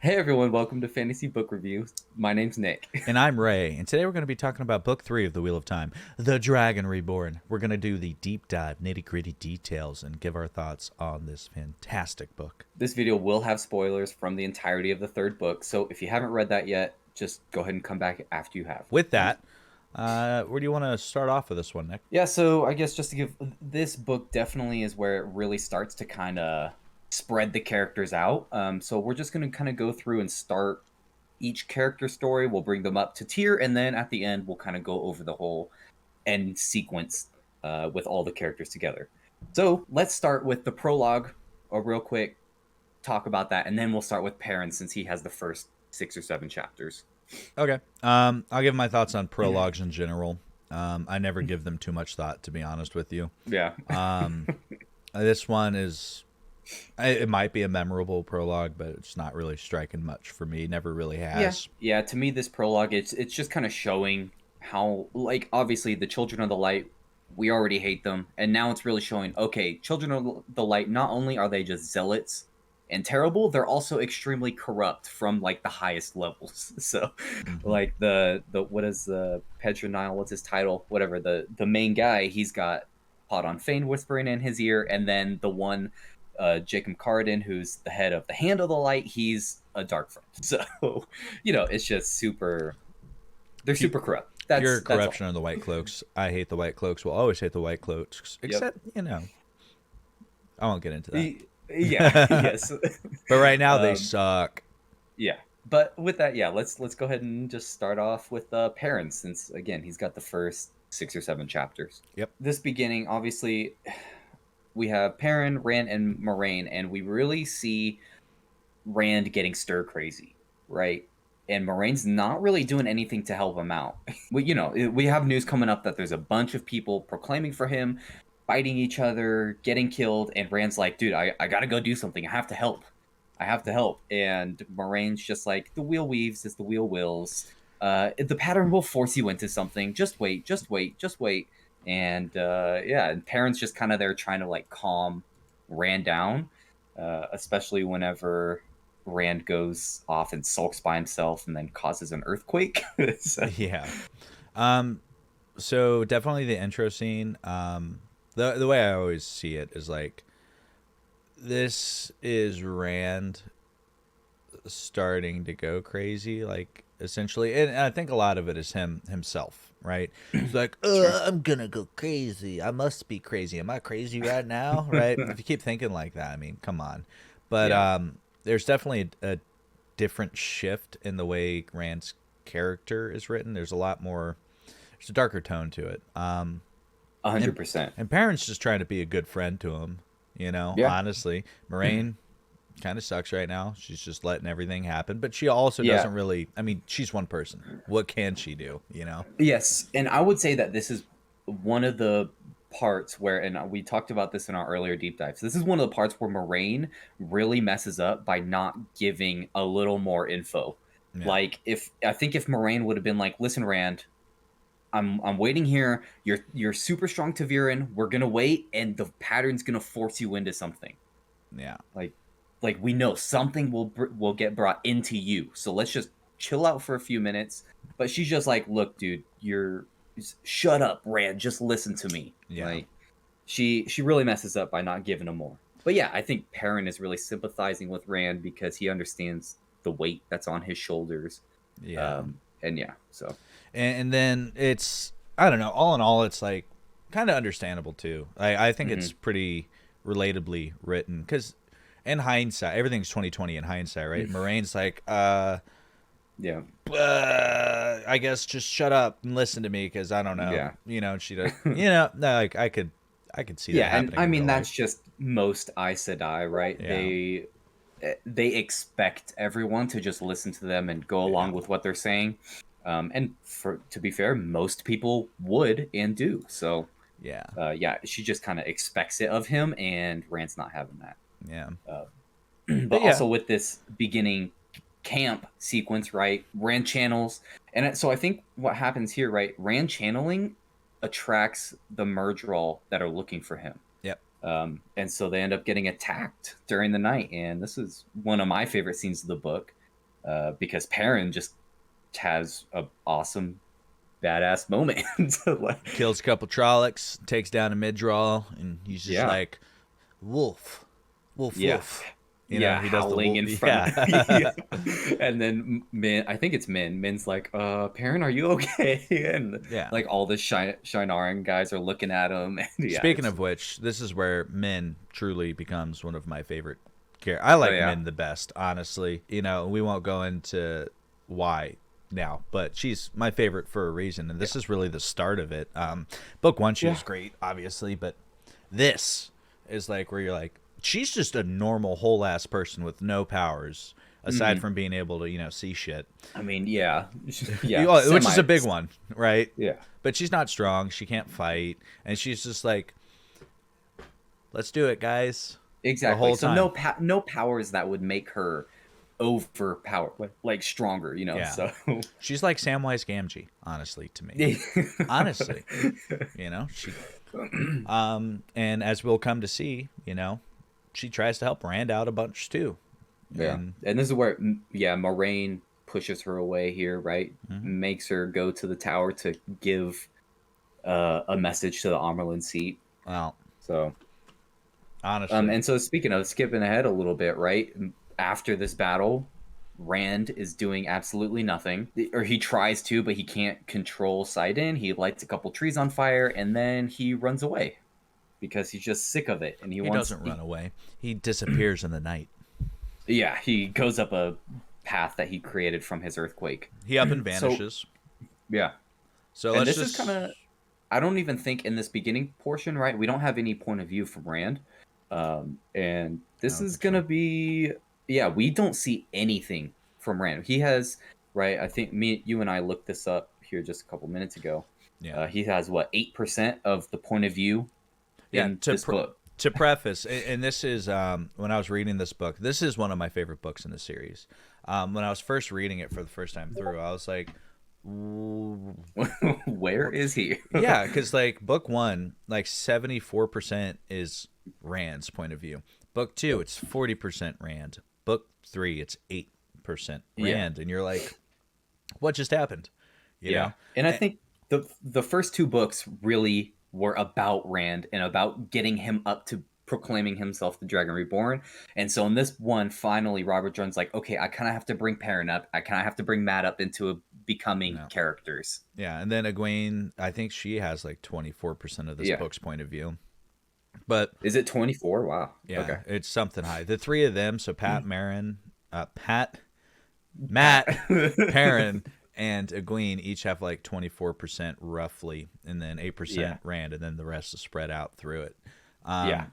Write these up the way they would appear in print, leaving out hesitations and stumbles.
Hey everyone, welcome to Fantasy Book Review. My name's Nick. And I'm Ray, and today we're going to be talking about Book 3 of The Wheel of Time, The Dragon Reborn. We're going to do the deep dive, nitty gritty details and give our thoughts on this fantastic book. This video will have spoilers from the entirety of the third book, so if you haven't read that yet, just go ahead and come back after you have. With that, where do you want to start off with this one, Nick? Yeah, so I guess just to give this book definitely is where it really starts to kind of spread the characters out. So we're just going to kind of go through and start each character story. We'll bring them up to tier, and then at the end, we'll kind of go over the whole end sequence with all the characters together. So let's start with the prologue, a real quick talk about that, and then we'll start with Perrin since he has the first 6 or 7 chapters. Okay. I'll give my thoughts on prologues in general. I never give them too much thought, to be honest with you. Yeah. This one is. It might be a memorable prologue, but it's not really striking much for me. Never really Yeah. has. Yeah, to me this prologue it's just kind of showing how, like, obviously the Children of the Light, we already hate them, and now it's really showing, okay, Children of the Light, not only are they just zealots and terrible, they're also extremely corrupt from like the highest levels. So Mm-hmm. like the what is the Petronile, what's his title, whatever, the main guy, he's got Pot on Fane whispering in his ear, and then the one Jacob Carden, who's the head of the Hand of the Light, he's a dark friend. So, it's just super. They're super corrupt. Pure That's all. corruption of the White Cloaks. I hate the White Cloaks. Will always hate the White Cloaks. Yep. Except, I won't get into that. Yeah. Yes. But right now they um, suck. yeah. But with that, yeah, let's go ahead and just start off with Perrin, since again he's got the first 6 or 7 chapters. Yep. This beginning, obviously, we have Perrin, Rand, and Moraine, and we really see Rand getting stir crazy, right? And Moraine's not really doing anything to help him out. We have news coming up that there's a bunch of people proclaiming for him, fighting each other, getting killed, and Rand's like, dude, I gotta go do something. I have to help. I have to help. And Moraine's just like, the wheel weaves as the wheel wills. The pattern will force you into something. Just wait, just wait, just wait. And yeah, and Perrin's just kind of there trying to like calm Rand down, especially whenever Rand goes off and sulks by himself and then causes an earthquake. So, Yeah. Um. So definitely the intro scene. The way I always see it is like this is Rand starting to go crazy, like essentially, and I think a lot of it is himself, right? He's like, sure. I'm gonna go crazy. I must be crazy. Am I crazy right now? Right? If you keep thinking like that, I mean, come on. But Yeah, there's definitely a different shift in the way Rand's character is written. There's a lot more. There's a darker tone to it. a hundred And percent. and Perrin's just trying to be a good friend to him. Yeah, Honestly, Moraine kind of sucks right now. She's just letting everything happen, but she also yeah, doesn't really. I mean, she's one person. What can she do? yes. And I would say that this is one of the parts where, and we talked about this in our earlier deep dives. This is one of the parts where Moraine really messes up by not giving a little more info. Yeah, Like, if I think if Moraine would have been like, "Listen, Rand, I'm waiting here. You're super strong to Viren. We're gonna wait, and the pattern's gonna force you into something. yeah, Like, we know something will get brought into you. So let's just chill out for a few minutes." But she's just like, "Look, dude, shut up, Rand. Just listen to me." yeah, Like, she really messes up by not giving him more. But yeah, I think Perrin is really sympathizing with Rand because he understands the weight that's on his shoulders. yeah. And yeah, so And then it's I don't know. All in all, it's like kind of understandable too. I think hmm it's pretty relatably written because in hindsight, everything's 2020 in hindsight, right? Moraine's like, yeah, I guess just shut up and listen to me because I don't know, yeah. she does, no, like I could see that Yeah, and happening I in mean real that's life. just most Aes Sedai, right? Yeah, They expect everyone to just listen to them and go yeah, along with what they're saying. And for to be fair, most people would and do. So yeah, yeah, she just kind of expects it of him, and Rand's not having that. yeah, Uh, but but yeah, also with this beginning camp sequence, right? Rand channels, and so I think what happens here, right? Rand channeling attracts the Murdral that are looking for him. yep, And so they end up getting attacked during the night. And this is one of my favorite scenes of the book. because Perrin just has a awesome badass moment. Like, Kills a couple Trollocs, takes down a mid-draw, and he's just yeah, like, wolf, wolf, yeah, wolf. You know, yeah, he does the howling wolf. in front. Yeah. Yeah. And then Min, I think it's Min. Min's like, Perrin, are you okay? And Yeah. like all the Shinaran guys are looking at him. And yeah, Speaking it's of which, this is where Min truly becomes one of my favorite characters. I oh like yeah, Min the best, honestly. You know, we won't go into why now, but she's my favorite for a reason, and this is really the start of it. Book one, she yeah. was great, obviously, but this is like where you're like, she's just a normal whole ass person with no powers aside Hmm. from being able to, you know, see shit. I mean, yeah, yeah, Which is semi. a big one, right? Yeah, But she's not strong. She can't fight, and she's just like, let's do it, guys. The exactly. whole So time. no powers that would make her overpowered, like stronger. Yeah. So She's like Samwise Gamgee, honestly, to me. Honestly. You know, she and as we'll come to see, you know, she tries to help Rand out a bunch too. Yeah, And and this is where yeah, Moraine pushes her away here, right? mhm. Makes her go to the tower to give a message to the Amerlin seat. Well, So, honestly. and so speaking of skipping ahead a little bit, right? After this battle, Rand is doing absolutely nothing, or he tries to, but he can't control Sidon. He lights a couple trees on fire, and then he runs away because he's just sick of it, and he He wants. doesn't run away. He disappears in the night. Yeah, he goes up a path that he created from his earthquake. He up and So vanishes. yeah, So and let's this is just kind of. I don't even think in this beginning portion, right? We don't have any point of view from Rand, and I this don't is think so. gonna be. Yeah, we don't see anything from Rand. He has right. I think you and I looked this up here just a couple minutes ago. Yeah. He has what 8% of the point of view Yeah, in this book. to preface, and this is when I was reading this book, this is one of my favorite books in the series. When I was first reading it for the first time through, I was like, Where is he? yeah, because like book one, like 74% is Rand's point of view. Book two, it's 40% Rand. Book three, it's 8% Yeah. Rand, and you're like, what just happened? You Yeah, know? and I think the first two books really were about Rand and about getting him up to proclaiming himself the Dragon Reborn. And so in this one, finally, Robert Jones like, okay, I kind of have to bring Perrin up. I kind of have to bring Matt up into becoming No. characters. Yeah, and then Egwene, I think she has like 24% of this Yeah, book's point of view. But is it 24? Wow. yeah, Okay. it's something high. The three of them, so Pat. Matt, Perrin, and Egwene each have like 24% roughly, and then 8% Yeah. Rand, and then the rest is spread out through it. Yeah.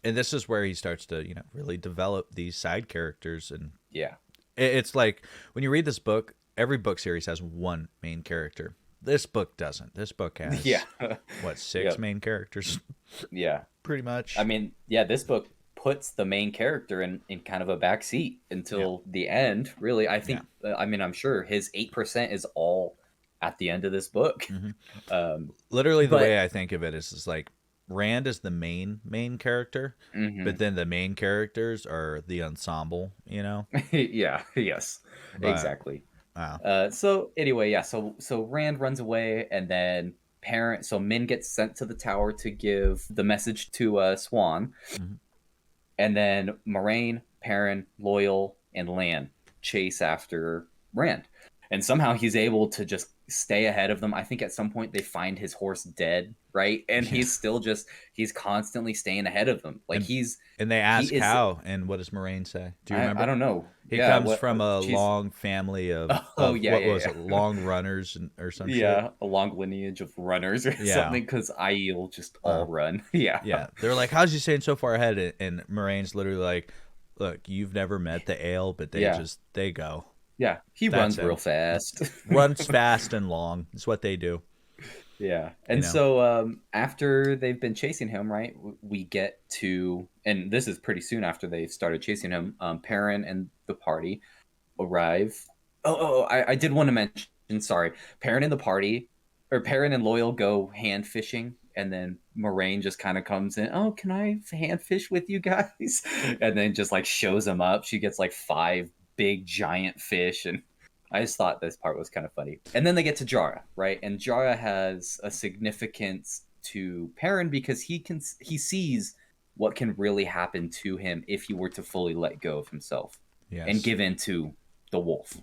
And this is where he starts to, you know, really develop these side characters. And Yeah. it's like when you read this book, every book series has one main character. This book doesn't. This book has Yeah. what, six Yep. main characters, Yeah. pretty much. I mean, yeah, this book puts the main character in kind of a back seat until the end. Really, I think. I mean, I'm sure his 8% is all at the end of this book. Mhm. Um, Literally, the but way I think of it is like Rand is the main character, but mhm. then the main characters are the ensemble. You know, Yeah, yes, but exactly. wow, So anyway, yeah. So Rand runs away, and then parent. So Min gets sent to the tower to give the message to Swan, Mhm. and then Moraine, Perrin, Loyal, and Lan chase after Rand. And somehow he's able to just stay ahead of them. I think at some point they find his horse dead, right? And Yeah. he's still just he's constantly staying ahead of them. Like and he's and they he ask is how, and what does Moraine say? Do you I remember? don't know. He Yeah, comes what from a she's long family of oh yeah, what yeah, was it, yeah. long runners or some shit. Yeah, a long lineage of runners or Yeah. something because IE'll just all Uh, run. Yeah. yeah. They're like, how's he staying so far ahead? And Moraine's literally like, look, you've never met the ale, but Yeah. they go. Yeah. He That's runs him. real fast. Runs fast and long. It's what they do. Yeah. You And know. so after they've been chasing him, right, we get to, and this is pretty soon after they started chasing him, Perrin and the party arrive. I did want to mention, sorry, Perrin and the party, or Perrin and Loyal go hand fishing, and then Moraine just kind of comes in, oh, can I hand fish with you guys? And then just like shows them up. She gets like 5 big giant fish, and I just thought this part was kind of funny. And then they get to Jara, right? And Jara has a significance to Perrin because he sees what can really happen to him if he were to fully let go of himself and Yes. give in to the wolf,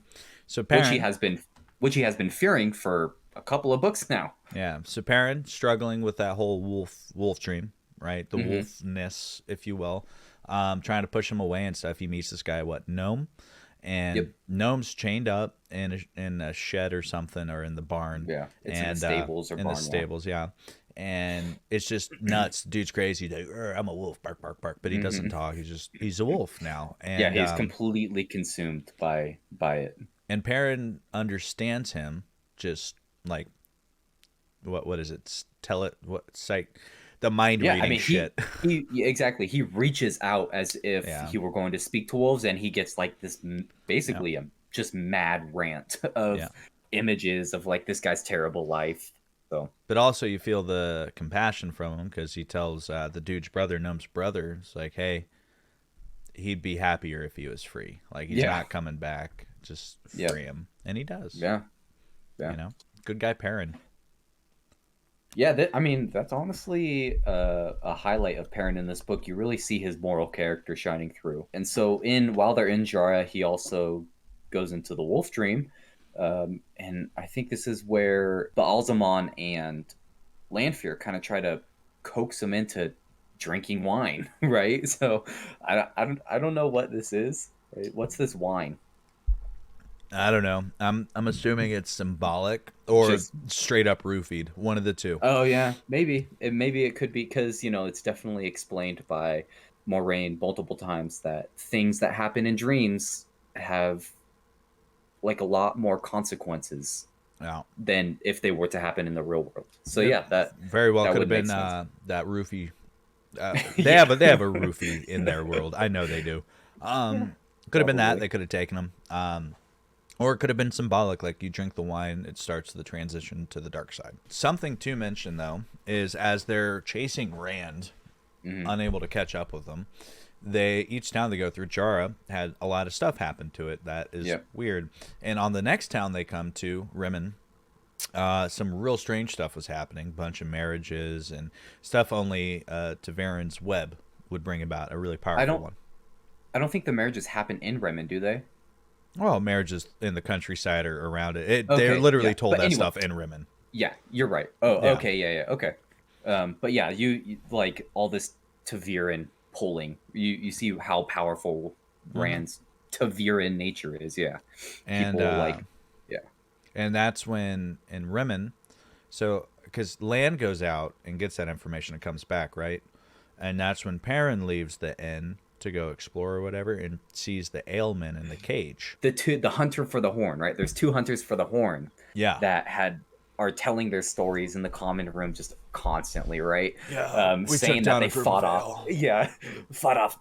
So which he Perrin, has been which he has been fearing for a couple of books now. yeah. So Perrin struggling with that whole wolf dream, right? The Mm-hmm. wolfness, if you will, trying to push him away and stuff. He meets this guy, what, Gnome, and Yep. Gnome's chained up in a shed or something, or in the barn, Yeah. It's in the and stables or in the barn. Yeah. stables, yeah. And it's just nuts. Dude's crazy. He's like, I'm a wolf, bark, bark, bark. But he doesn't Mm-hmm. talk. He's a wolf now, Yeah, and he's completely consumed by it. and Perrin understands him, just like what is it? Tell it what psych, the mind Yeah, I reading mean shit. he exactly. He reaches out as if Yeah, he were going to speak to wolves, and he gets like this yeah, basically a just mad rant yeah. of images of like this guy's terrible life. So But also you feel the compassion from him because he tells the dude's brother, Numb's brother, it's like, hey, he'd be happier if he was free. Like he's yeah, not coming back. Just yeah, free him, and he does. yeah, yeah. You know, good guy Perrin. Yeah, I mean, that's honestly a highlight of Perrin in this book. You really see his moral character shining through. And so, while they're in Jara, he also goes into the Wolf Dream, and I think this is where the Alzamon and Lanfear kind of try to coax him into drinking wine, right? So, I don't know what this is. Right? What's this wine? I don't know. I'm assuming it's symbolic or Just straight up roofied. One of the two. Oh yeah, maybe it could be because it's definitely explained by Moraine multiple times that things that happen in dreams have like a lot more consequences Yeah. than if they were to happen in the real world. So It yeah, that very well that could have would make been sense. that roofie. Yeah, They have a roofie in their world. I know they do. yeah, Could have been that. probably. They could have taken them. Or it could have been symbolic, like you drink the wine, it starts the transition to the dark side. Something to mention, though, is as they're chasing Rand, Hmm. unable to catch up with them, each town they go through, Jara, had a lot of stuff happen to it that is Yep. weird. And on the next town they come to, Rimmon, some real strange stuff was happening. Bunch of marriages and stuff only Taveron's web would bring about, a really I powerful don't one. I don't think the marriages happen in Bremen, do they? Well, marriages in the countryside or around it. They're Okay, literally yeah. told But that anyway, stuff in Rimmon. yeah, you're right. Oh, Yeah. okay, yeah, yeah, okay. But yeah, you like all this Taviran pulling. You see how powerful Hmm. Rand's Taviran nature is. Yeah, And people like, yeah, that's when in Rimmon, so because Land goes out and gets that information and comes back, right? And that's when Perrin leaves the inn to go explore or whatever and sees the ailment in the cage. the hunter for the horn. Right, there's two hunters for the horn Yeah. that are telling their stories in the common room just constantly. Right, Yeah, we took saying that down a they group of fought off. ale. Yeah, fought off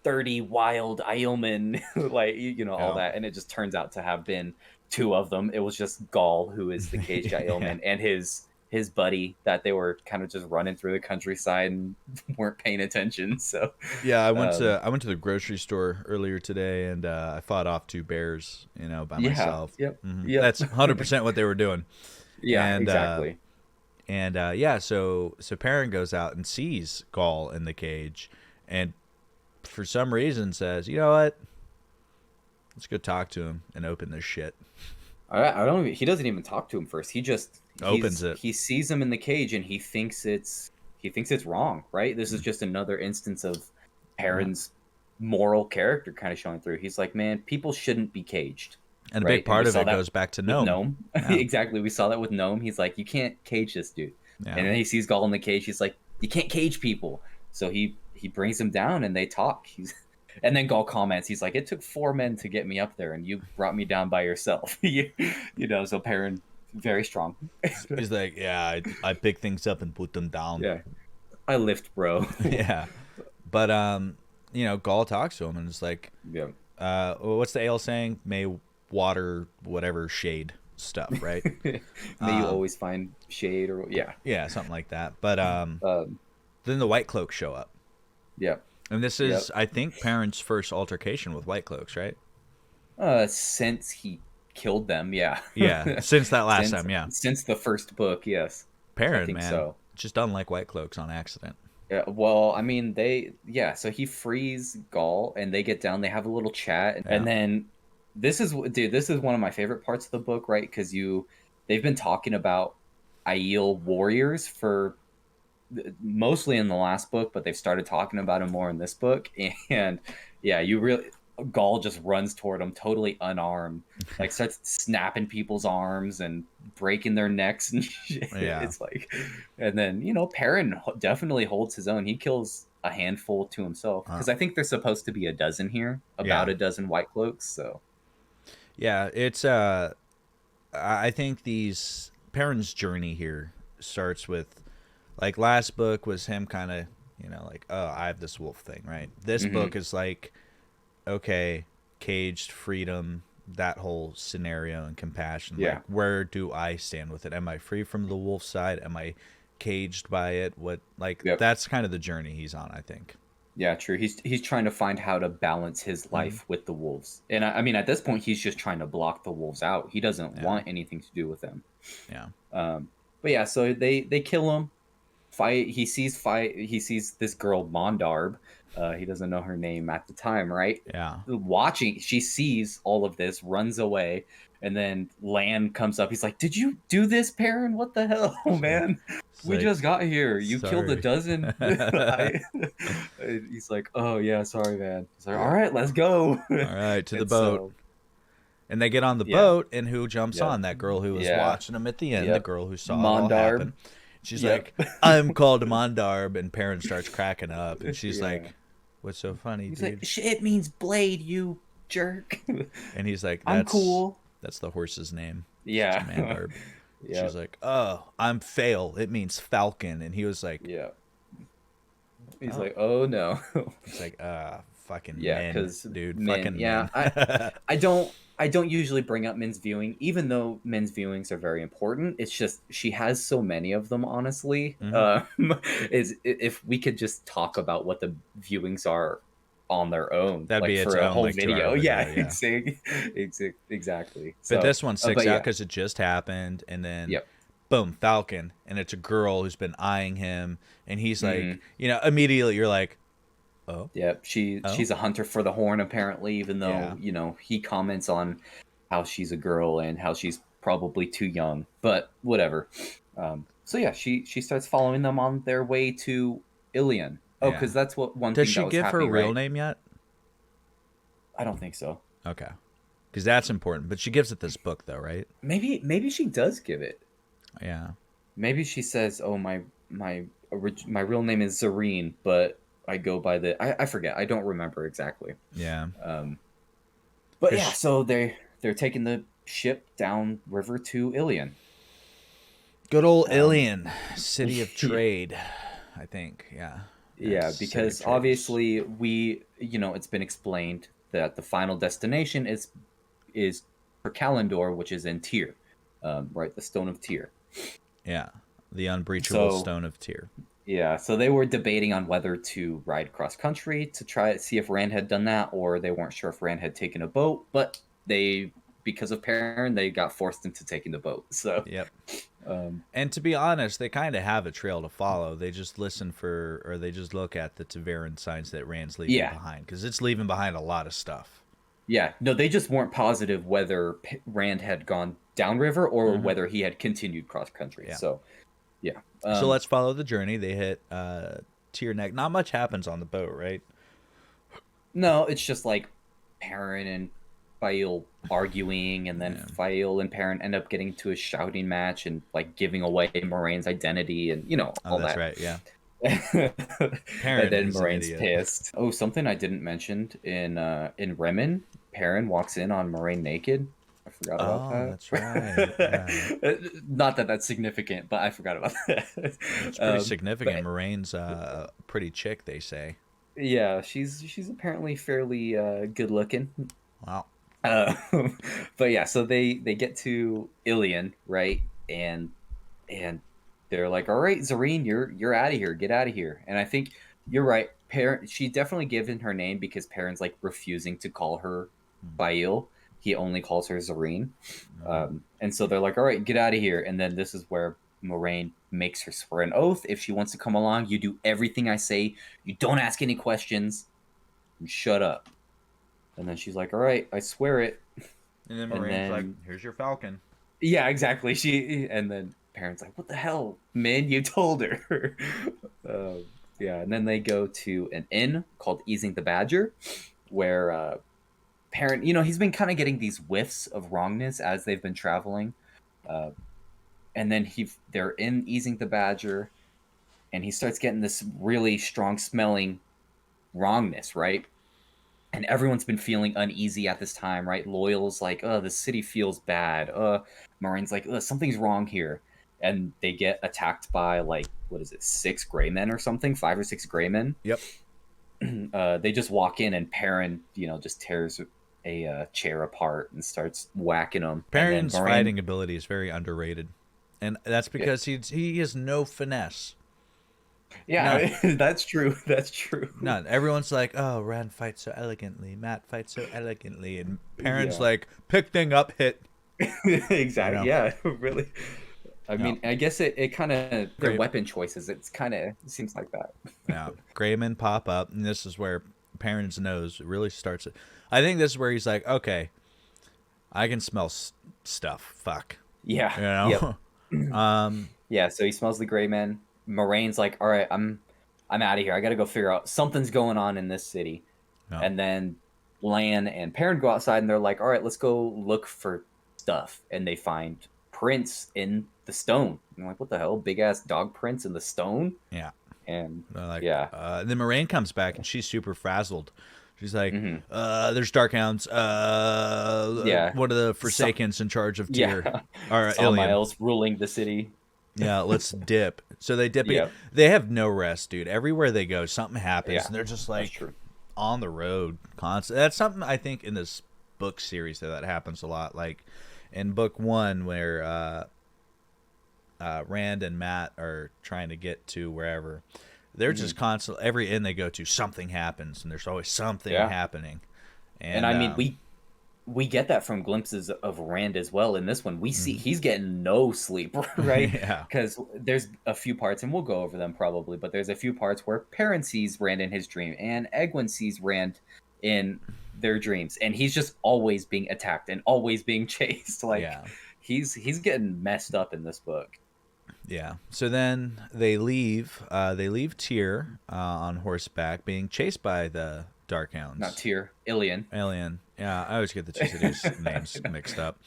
30 wild Ailmen, like all Yeah. that, and it just turns out to have been two of them. It was just Gaul, who is the caged Yeah. Ailman, and his buddy that they were kind of just running through the countryside and weren't paying attention. So Yeah, um, I went to the grocery store earlier today and I fought off two bears, by yeah, myself. yep, yep, That's 100% what they were doing. yeah, And exactly. yeah, so Perrin goes out and sees Gaul in the cage, and for some reason says, "You know what? Let's go talk to him and open this shit." I don't even, he doesn't even talk to him first. Opens it. He sees him in the cage and he thinks it's wrong, right? This is just another instance of Yeah. Perrin's moral character kind of showing through. He's like, man, people shouldn't be caged, And a right? big And we part of saw it that goes back to with Gnome. Gnome. Yeah, Exactly. We saw that with Gnome. He's like, you can't cage this dude. yeah. And then he sees Gaul in the cage. He's like, you can't cage people. So he brings him down and they talk. And then Gaul comments, he's like, it took 4 men to get me up there, and you brought me down by yourself. So Perrin, very strong. He's like, "Yeah, I pick things up and put them down." Yeah, I lift, bro. Yeah, but Gaul talks to him and it's like, Yeah. what's the ale saying? May water whatever shade stuff, right? May you always find shade, or yeah. Yeah, something like that. But Um, then the White Cloaks show up. yeah. And this Yep. is, I think, Perrin's first altercation with White Cloaks, right? Since he killed them, yeah. Yeah, since that last since time, yeah. since the first book, yes. I Perrin, think man, so. just doesn't like white cloaks on accident. Yeah, well, I mean, yeah, so he frees Gaul and they get down, they have a little chat, and Yeah, then this is one of my favorite parts of the book, right? Because they've been talking about Aiel warriors for mostly in the last book, but they've started talking about him more in this book. And yeah, you really Gaul just runs toward him totally unarmed, like starts snapping people's arms and breaking their necks and shit. yeah, It's like, and then Perrin definitely holds his own. He kills a handful to himself uh, because I think there's supposed to be a dozen here, about yeah, a dozen white cloaks. So yeah. It's I think these Perrin's journey here starts with, like, last book was him kind of, like, oh, I have this wolf thing, right? This hmm book is like, okay, caged freedom, that whole scenario and compassion. Like, yeah. where do I stand with it? Am I free from the wolf side? Am I caged by it? What, like, Yep. that's kind of the journey he's on, I think. Yeah, true. He's trying to find how to balance his Mm, life with the wolves. And I mean, at this point, he's just trying to block the wolves out. He doesn't yeah, want anything to do with them. yeah, But yeah, so they kill him. Fight. He sees fight. He sees this girl Mondarb. He doesn't know her name at the time, right? yeah. Watching, she sees all of this, runs away, and then Lan comes up. He's like, "Did you do this, Perrin? What the hell, So man? it's We like, just got here. You killed a sorry. dozen." Yeah. He's like, "Oh yeah, sorry, man." He's like, All "All right, let's go." right, to the And boat. so, And they get on the yeah, boat, and who jumps yep, on? That girl who was yeah, watching them at the end, the yep. girl who saw it all Mondarb. happen. She's Yep. like, I'm called Mondarb, and Perrin starts cracking up, and she's Yeah. like, what's so funny, He's like, dude? "It means blade, you jerk." And he's like, I'm that's cool. the horse's name. It's Yeah. Mandarb. She's Yep. like, oh, I'm Fail. It means falcon. And he was like, Yeah. He's oh. like, "Oh no." He's like, fucking Yeah, men, because dude. men. Fucking Yeah, men. I don't usually bring up men's viewing, even though men's viewings are very important. It's just she has so many of them. Honestly, Hmm. is if we could just talk about what the viewings are on their own, That'd like be its for a own, whole like, 2 hour video. Yeah, video. Yeah. exactly. But So, this one sticks but out yeah, because it just happened, and then yep. boom, Falcon, and it's a girl who's been eyeing him, and he's like, hmm immediately you're like, oh, Yep, oh, she's a hunter for the horn apparently, even yeah, though, he comments on how she's a girl and how she's probably too young, but whatever. So yeah, she starts following them on their way to Ilion. Oh, yeah. because that's what one Does thing she that was give her happening, real right? name yet? I don't think so. Okay, because that's important. But she gives it this book though, right? Maybe she does give it. Yeah, Maybe she says, "Oh, my real name is Zareen, but I go by the I forget. I don't remember exactly." yeah. Um, but yeah, Because so they're taking the ship down river to Ilion. good old Um, Ilion, city of trade, I think. Yeah, yeah, yeah, city of because traders. obviously it's been explained that the final destination is for Kalendor, which is in Tyr, right, the Stone of Tyr. Yeah, the unbreachable So stone of Tyr. yeah, so they were debating on whether to ride cross country to try to see if Rand had done that, or they weren't sure if Rand had taken a boat, but because of Perrin, they got forced into taking the boat. So, Yep. um, And to be honest, they kind of have a trail to follow. They just listen for, or they just look at the Taveran signs that Rand's leaving yeah, behind, because it's leaving behind a lot of stuff. yeah, no, they just weren't positive whether Rand had gone downriver or Hmm. whether he had continued cross country. Yeah. So, yeah, So let's follow the journey. They hit Tier Neck. Not much happens on the boat, right? no, it's just like Perrin and Fael arguing, and then Yeah. Fael and Perrin end up getting to a shouting match and like giving away Moraine's identity and Oh, all that's that. right. Yeah. And Perrin then is an Moraine's idiot. pissed. Oh, something I didn't mention in Remen, Perrin walks in on Moraine naked. I forgot about Oh, that's right. Yeah. that. Not that that's significant, but I forgot about that. It's pretty But significant. Moraine's a pretty chick, they say. yeah, she's apparently fairly good looking. Wow. Uh, but yeah, so they get to Ilion, right? And they're like, "All right, Zareen, you're out of here. Get out of here." And I think you're right. She definitely given her name because Perrin's like refusing to call her Bail. he only calls her Zareen. Mm. And so they're like, all right, get out of here. And then this is where Moraine makes her swear an oath. If she wants to come along, you do everything I say. You don't ask any questions. And shut up. And then she's like, all right, I swear it. And then And Moraine's like, then, here's your falcon. yeah, exactly. And then Perrin's like, what the hell, man? You told her. uh, yeah. And then they go to an inn called Easing the Badger, where Perrin, he's been kind of getting these whiffs of wrongness as they've been traveling. Uh, and then they're in Easing the Badger, and he starts getting this really strong smelling wrongness, right? And everyone's been feeling uneasy at this time, right? Loyal's like, oh, the city feels bad. Moraine's like, oh, something's wrong here. And they get attacked by, like, what is it, 6 gray men or something? 5 or 6 gray men. Yep. They just walk in, and Perrin, just tears a chair apart and starts whacking them. Perrin's Moraine, fighting ability is very underrated. And that's because he has no finesse. yeah, that's true. That's true. None. Everyone's like, oh, Rand fights so elegantly. Matt fights so elegantly. And Perrin's Yeah. like, pick thing up, hit. Exactly. Yeah, really. I mean, Yeah. I guess it kind of, their Great. weapon choices, it seems like that. Yeah. Greymen pop up. And this is where Perrin's nose really starts. I think this is where he's like, okay, I can smell stuff. Fuck. Yeah. You know? Yep. Yeah, so he smells the gray man. Moraine's like, all right, I'm out of here. I got to go figure out something's going on in this city. No. And then Lan and Perrin go outside, and they're like, all right, let's go look for stuff. And they find prints in the stone. And I'm like, what the hell? Big ass dog prints in the stone? Yeah. And They're like, yeah. Then Moraine comes back and she's super frazzled. She's like, Mhm. there's Darkhounds. Yeah. What are the Forsakens in charge of Tyr? Yeah. Or Ilion. Samael's ruling the city. Yeah, let's dip. So they dip. Yep. They have no rest, dude. Everywhere they go, something happens. Yeah, And they're just That's like true. on the road constant. That's something I think in this book series that happens a lot. Like in book 1 where Rand and Matt are trying to get to wherever. They're just constant. Every inn they go to, something happens, and there's always something happening. And I mean, we get that from glimpses of Rand as well. In this one, we see he's getting no sleep, right? Yeah. Because there's a few parts, and we'll go over them probably, but there's a few parts where Perrin sees Rand in his dream, and Egwene sees Rand in their dreams, and he's just always being attacked and always being chased. Like he's getting messed up in this book. Yeah. So then they leave. They leave Tyr on horseback, being chased by the Darkhounds. Not Tyr, Ilion. Ilion. Yeah, I always get the two cities' names mixed up.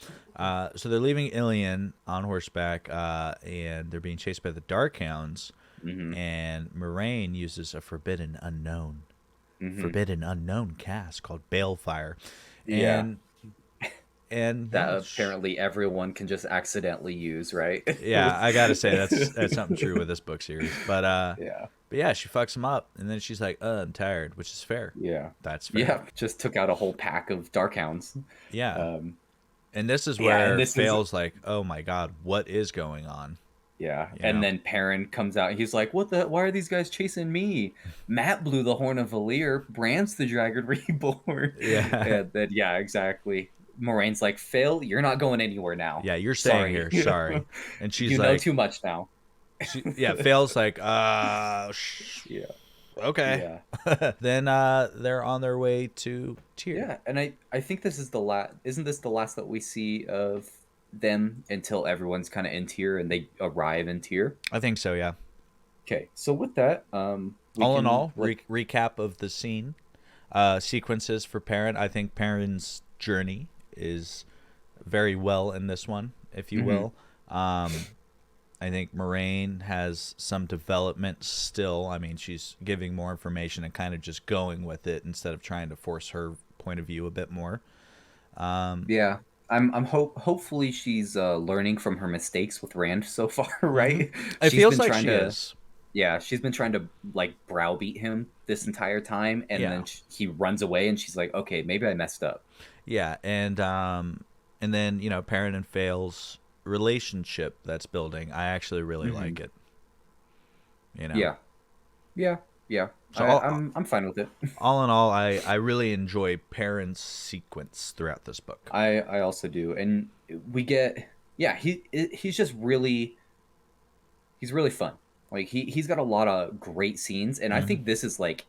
So they're leaving Ilion on horseback, and they're being chased by the Darkhounds. Mm-hmm. And Moraine uses a forbidden unknown cast called Balefire. And that apparently everyone can just accidentally use, right? Yeah, I gotta say that's something true with this book series. But yeah, she fucks him up, and then she's like, I'm tired, which is fair. Yeah, that's fair. Yeah, just took out a whole pack of Darkhounds. Yeah, and this is where this Fail's like, oh my god, what is going on? Yeah, and then Perrin comes out. He's like, "What the? Why are these guys chasing me? Matt blew the horn of Valir. Bran's the Dragon Reborn." Yeah, and then exactly. Moraine's like, "Phil, you're not going anywhere now. Yeah, you're staying here. Sorry." And she's like, "You know too much now." Fail's like, yeah. Okay. Yeah. Then they're on their way to Tyr. Yeah, and I think this is the last. Isn't this the last that we see of them until everyone's kind of in Tyr and they arrive in Tyr? I think so. Yeah. Okay, so with that, all in all, recap of the scene, sequences for Perrin. I think Perrin's journey is very well in this one, if you will. I think Moraine has some development still. I mean, she's giving more information and kind of just going with it instead of trying to force her point of view a bit more. Yeah, hopefully she's learning from her mistakes with Rand so far, right? It feels like she is. Yeah, she's been trying to like browbeat him this entire time, and then he runs away, and she's like, "Okay, maybe I messed up." Yeah, and then Perrin and Fail's relationship that's building, I actually really like it. Yeah. Yeah, So all, I'm fine with it. all in all, I really enjoy Perrin's sequence throughout this book. I also do, and we get yeah he's just really he's really fun. Like he's got a lot of great scenes, and I Hmm. think this is like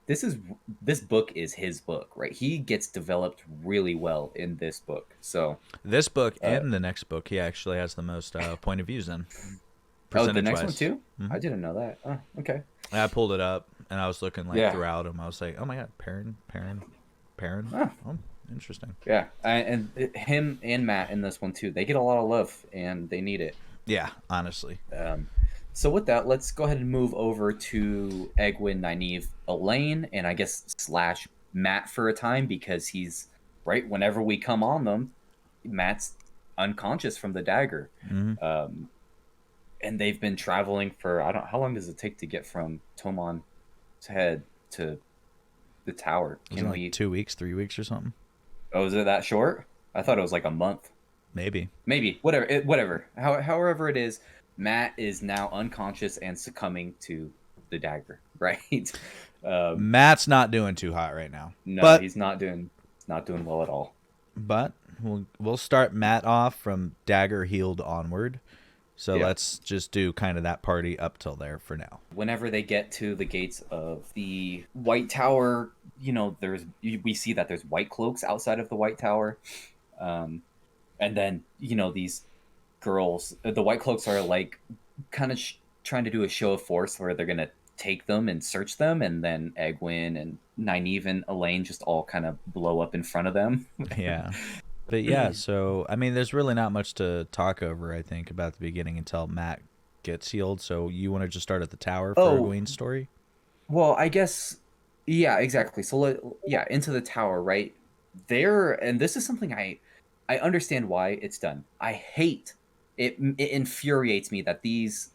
this is this book is his book, right? He gets developed really well in this book. So This book uh, and the next book, he actually has the most point of views in, oh, the percentage next one wise. too. Hmm. I didn't know that. Oh, okay. I pulled it up and I was looking like Yeah. throughout them. I was like, oh my god, Perrin. Oh, Oh, interesting. yeah. Him and Matt in this one too. They get a lot of love, and they need it. Yeah, honestly. Um, so with that, let's go ahead and move over to Egwene, Nynaeve, Elayne, and I guess slash Matt for a time because he's right. Whenever we come on them, Matt's unconscious from the dagger, Hmm. um, and they've been traveling for I don't. How long does it take to get from Tomon's head to the tower? Was it Can like we? 2 weeks, 3 weeks, or something? Oh, is it that short? I thought it was like a month. Maybe. Maybe whatever. Whatever. However it is, Matt is now unconscious and succumbing to the dagger. Right. um, Matt's not doing too hot right now, no, but he's not doing well at all. but we'll start Matt off from dagger healed onward. So Yeah. let's just do kind of that party up till there for now. Whenever they get to the gates of the White Tower, we see that there's white cloaks outside of the White Tower, um, and then these girls, the white cloaks are like kind of trying to do a show of force where they're gonna take them and search them, and then Egwene and Nynaeve and Elayne just all kind of blow up in front of them. Yeah. But yeah, so I mean, there's really not much to talk over, I think, about the beginning until Matt gets healed. So you want to just start at the tower for Oh, Egwene's story? well, I guess yeah, exactly. So yeah, into the tower, right? There, and this is something I understand why it's done. I hate it. It infuriates me that these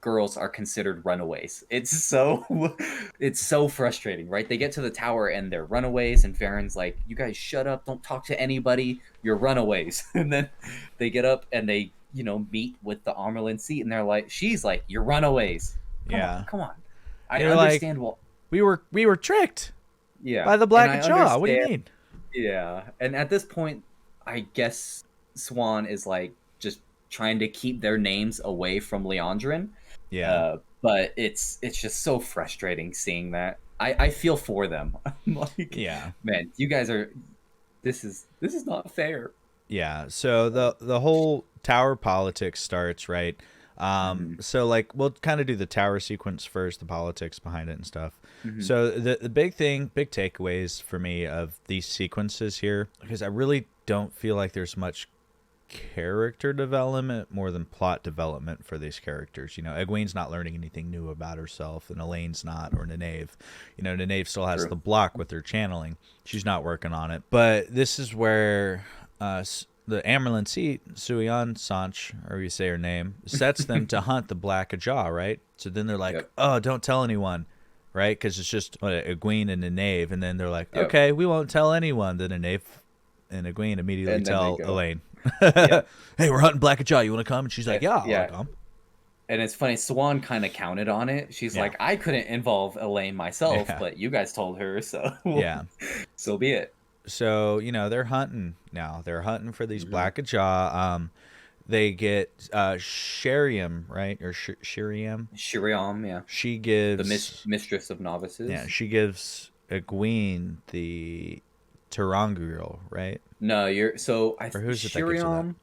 girls are considered runaways. It's so frustrating, right? They get to the tower and they're runaways, and Farron's like, "You guys shut up! Don't talk to anybody. You're runaways." And then they get up and they meet with the Amerlin seat, and they're like, "She's like, you're runaways. Come on, Yeah. come on." I They're like, understand. Well, we were tricked yeah, by the and Black I Jaw. What do you understand. mean? Yeah, and at this point, I guess Swan is like just trying to keep their names away from Leandrin. Yeah. But it's just so frustrating seeing that. I feel for them. I'm like, Yeah. man, you guys are. This is not fair. Yeah. So the whole tower politics starts, right? Hmm. So like we'll kind of do the tower sequence first, the politics behind it and stuff. Hmm. So the big takeaways for me of these sequences here, because I really don't feel like there's much character development more than plot development for these characters. Egwene's not learning anything new about herself, and Elayne's not, or Nynaeve. Nynaeve still has True. the block with her channeling. She's not working on it. But this is where the Amerlin seat, Suion Sanch, or you say her name, sets them to hunt the Black Jaw, right? So then they're like, Yep. oh, don't tell anyone, right? Because it's just Egwene and Nynaeve, and then they're like, Yep. okay, we won't tell anyone. Then Nynaeve and Egwene immediately And then they tell go. Elayne, Yeah. hey, we're hunting Black Jaw. You want to come? And she's like, yeah, Yeah. I'll come. And it's funny. Swan kind of counted on it. She's Yeah. like, I couldn't involve Elayne myself, Yeah. but you guys told her, so Yeah. so be it. So, they're hunting now. They're hunting for these Mhm. Black Jaw. They get Sheriam, right? Or Sheriam. Shiriam, yeah, She the gives mistress of novices. Yeah, she gives Egwene the Terangriel, right? No, you're so I Or who's it that gives her that? Shiriam.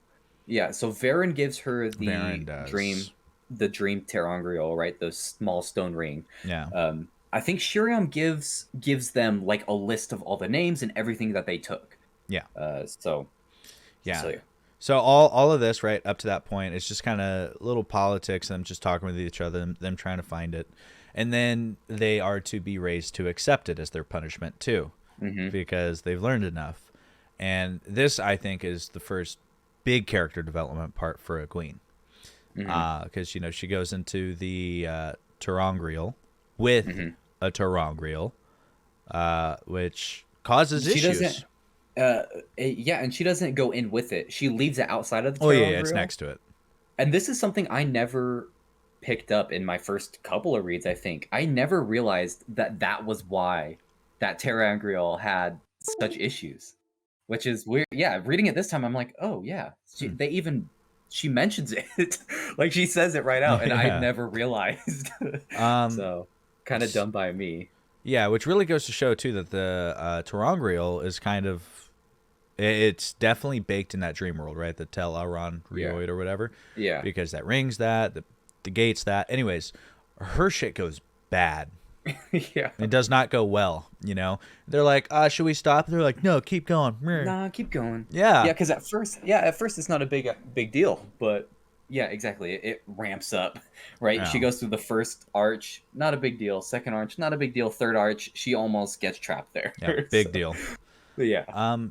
Yeah, so Varen gives her the Varen does. dream terangrial, right? The small stone ring. Yeah. I think Shiriam gives them like a list of all the names and everything that they took. Yeah. So Yeah. yeah. So all of this, right, up to that point, it's just kind of little politics, them just talking with each other, them trying to find it. And then they are to be raised to accept it as their punishment, too, Hmm. because they've learned enough. And this, I think, is the first big character development part for Egwene. Hmm. Because, she goes into the Terangriel with Hmm. a Terangriel, which causes She issues. doesn't. Yeah, and she doesn't go in with it. She leaves it outside of the Oh, yeah, it's terangrial. next to it. And this is something I never picked up in my first couple of reads, I think. I never realized that that was why that Terangriel had such issues, which is weird. Yeah, reading it this time, I'm like, oh yeah, Hmm. she mentions it, like she says it right out, and I'd Yeah. never realized. Um, So kind of dumb by me. yeah, which really goes to show too that the Terangriel is kind of it's definitely baked in that dream world, right? The Tel Aron Yeah, Rioid or whatever, yeah, because that rings that the gates that. Anyways, her shit goes bad. yeah. It does not go well. They're like, should we stop? They're like, no, keep going. Meh. Nah, keep going. Yeah, Yeah, because at first it's not a big deal, but yeah, exactly. It ramps up, right? She yeah, goes through the first arch, not a big deal. Second arch, not a big deal. Third arch, she almost gets trapped there. yeah, So, big deal. but yeah.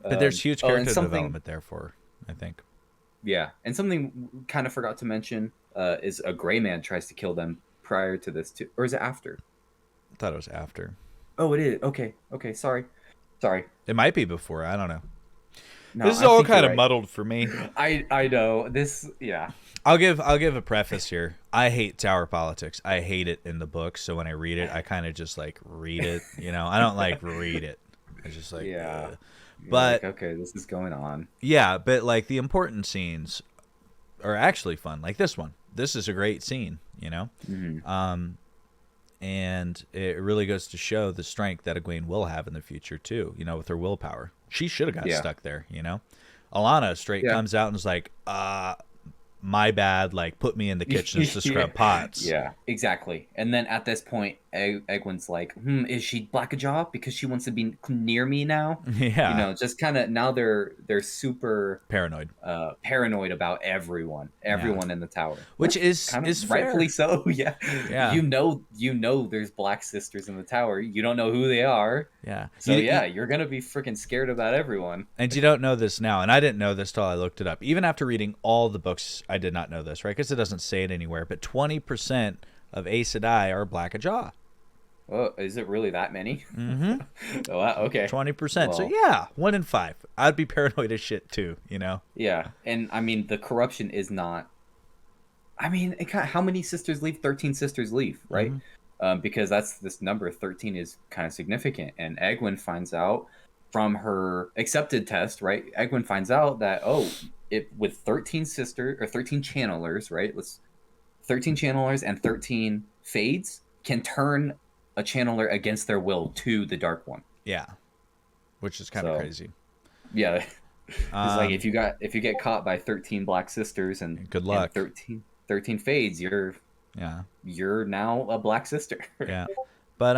But there's huge Oh, and character something, development there for, I think. yeah, and something kind of forgot to mention is a gray man tries to kill them prior to this too, or is it after? I thought it was after. Oh, it is. Okay, okay. Sorry. It might be before. I don't know. No, This is I all think you're kind of right. muddled for me. I know this. Yeah, I'll give a preface here. I hate tower politics. I hate it in the book. So when I read it, I kind of just like read it. I don't like read it. It's just like, yeah. ugh. You're like, But okay, this is going on. yeah, but like the important scenes are actually fun. Like this one. This is a great scene. Hmm. Um, and it really goes to show the strength that Egwene will have in the future too. With her willpower, she should have got Yeah, stuck there. Alana straight yeah, comes out and is like, my bad, like put me in the kitchens to yeah, scrub pots. yeah, exactly. And then at this point, Egwene's like, is she Blackjaw because she wants to be near me now? Yeah, Just kind of now they're super paranoid. paranoid about Yeah, everyone in the tower, which which is kind of is rightfully fair. so. Yeah, Yeah, there's Black Sisters in the tower. You don't know who they are, yeah. so yeah, you're gonna be freaking scared about everyone. And you don't know this now, and I didn't know this till I looked it up. Even after reading all the books, I did not know this, right? Because it doesn't say it anywhere. But 20% of Aes Sedai are Blackjaw. Oh, is it really that many? Mm-hmm. Oh, wow, okay. 20%. So Well, yeah, 1 in 5. I'd be paranoid as shit too. yeah, and I mean the corruption is not. I mean, how many sisters leave? 13 sisters leave, right? Mm-hmm. Because that's this number 13 is kind of significant. And Egwene finds out from her accepted test, right? Egwene finds out that it with 13 sister or 13 channelers, right? Let's 13 channelers and 13 fades can turn a channeler against their will to the dark one. Yeah, which is kind of So crazy. yeah, it's like Um, if you get caught by 13 black sisters Good and luck. 13 fades, Yeah, you're now a black sister. yeah. But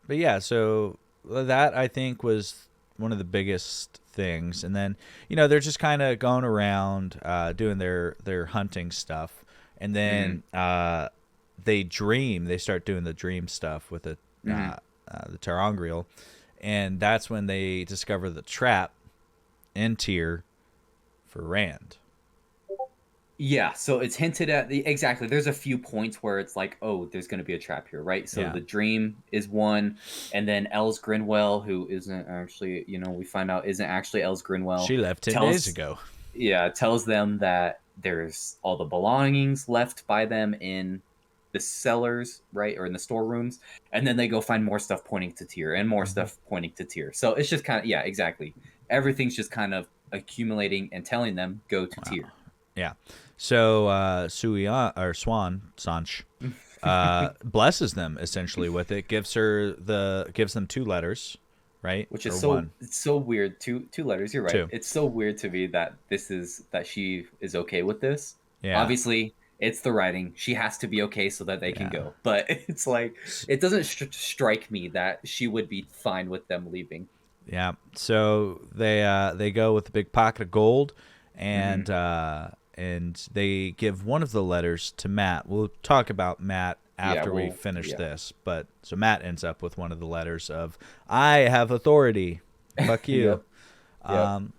yeah. So that I think was one of the biggest things, and then they're just kind of going around doing their hunting stuff, and Hmm. then they dream. They start doing the dream stuff with Hmm. the Tarangriel, and that's when they discover the trap in Tyr for Rand. Yeah, so it's hinted at exactly. There's a few points where it's like, oh, there's going to be a trap here, right? So Yeah, the dream is one, and then Els Grinwell, who isn't actually, we find out isn't actually Els Grinwell, she left 10 days tells, ago. yeah, tells them that there's all the belongings left by them in the cellars, right, or in the storerooms, and then they go find more stuff pointing to Tyr and more Hmm. stuff pointing to Tyr. So it's just kind of, yeah, exactly. Everything's just kind of accumulating and telling them go to Wow. Tyr. Yeah. So Suian or Swan Sanch blesses them essentially with it. Gives them 2 letters, right? Which Or is one, it's so weird. Two letters. You're right. 2. It's so weird to me that that she is okay with this. Yeah, Obviously, it's the writing. She has to be okay so that they can yeah, go. But it's like it doesn't strike me that she would be fine with them leaving. yeah. So they go with a big pocket of gold, Hmm. and they give one of the letters to Matt. We'll talk about Matt Yeah. after we Well. finish Yeah. this. But so Matt ends up with one of the letters of "I have authority." Fuck you. Yep. Yep. Um,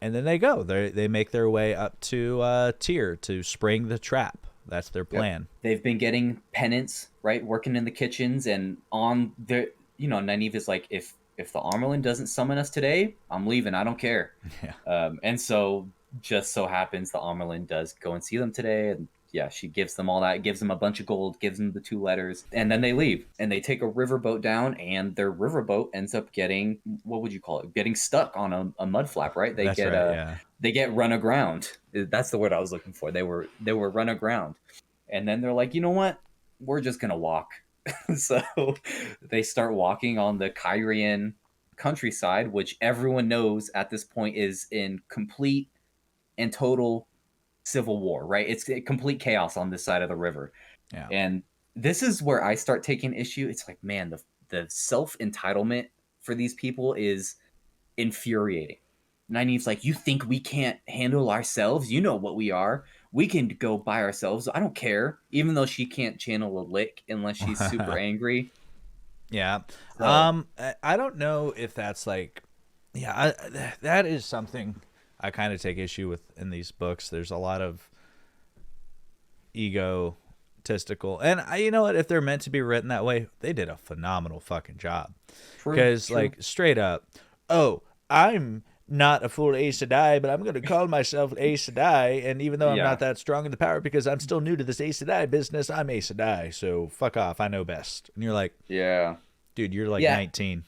and then they go. They make their way up to Tyr to spring the trap. That's their Yep. plan. They've been getting penance, right? Working in the kitchens and on the. Nynaeve is like, if the Armelin doesn't summon us today, I'm leaving. I don't care. Yeah. And so just so happens the Armelin does go and see them today, and yeah, she gives them all that, gives them a bunch of gold, gives them the 2 letters, and then they leave and they take a riverboat down, and their riverboat ends up getting, what would you call it? Getting stuck on a mud flap, right? That's right. Yeah. They get run aground. That's the word I was looking for. They were run aground, and then they're like, you know what? We're just gonna walk. So they start walking on the Kyrian countryside, which everyone knows at this point is in complete and total civil war, right? It's complete chaos on this side of the river. Yeah. And this is where I start taking issue. It's like, man, the self entitlement for these people is infuriating. Nynaeve's like, you think we can't handle ourselves? You know what we are. We can go by ourselves. I don't care. Even though she can't channel a lick unless she's super angry. Yeah. So, I don't know if that's like, yeah, that is something I kind of take issue with in these books. There's a lot of egotistical, and you know what? If they're meant to be written that way, they did a phenomenal fucking job. Because like straight up, oh, I'm not a full Aes Sedai, but I'm going to call myself Aes Sedai, and even though I'm not that strong in the power because I'm still new to this Aes Sedai business, I'm Aes Sedai, so fuck off, I know best. And you're like, yeah, dude, you're like 19.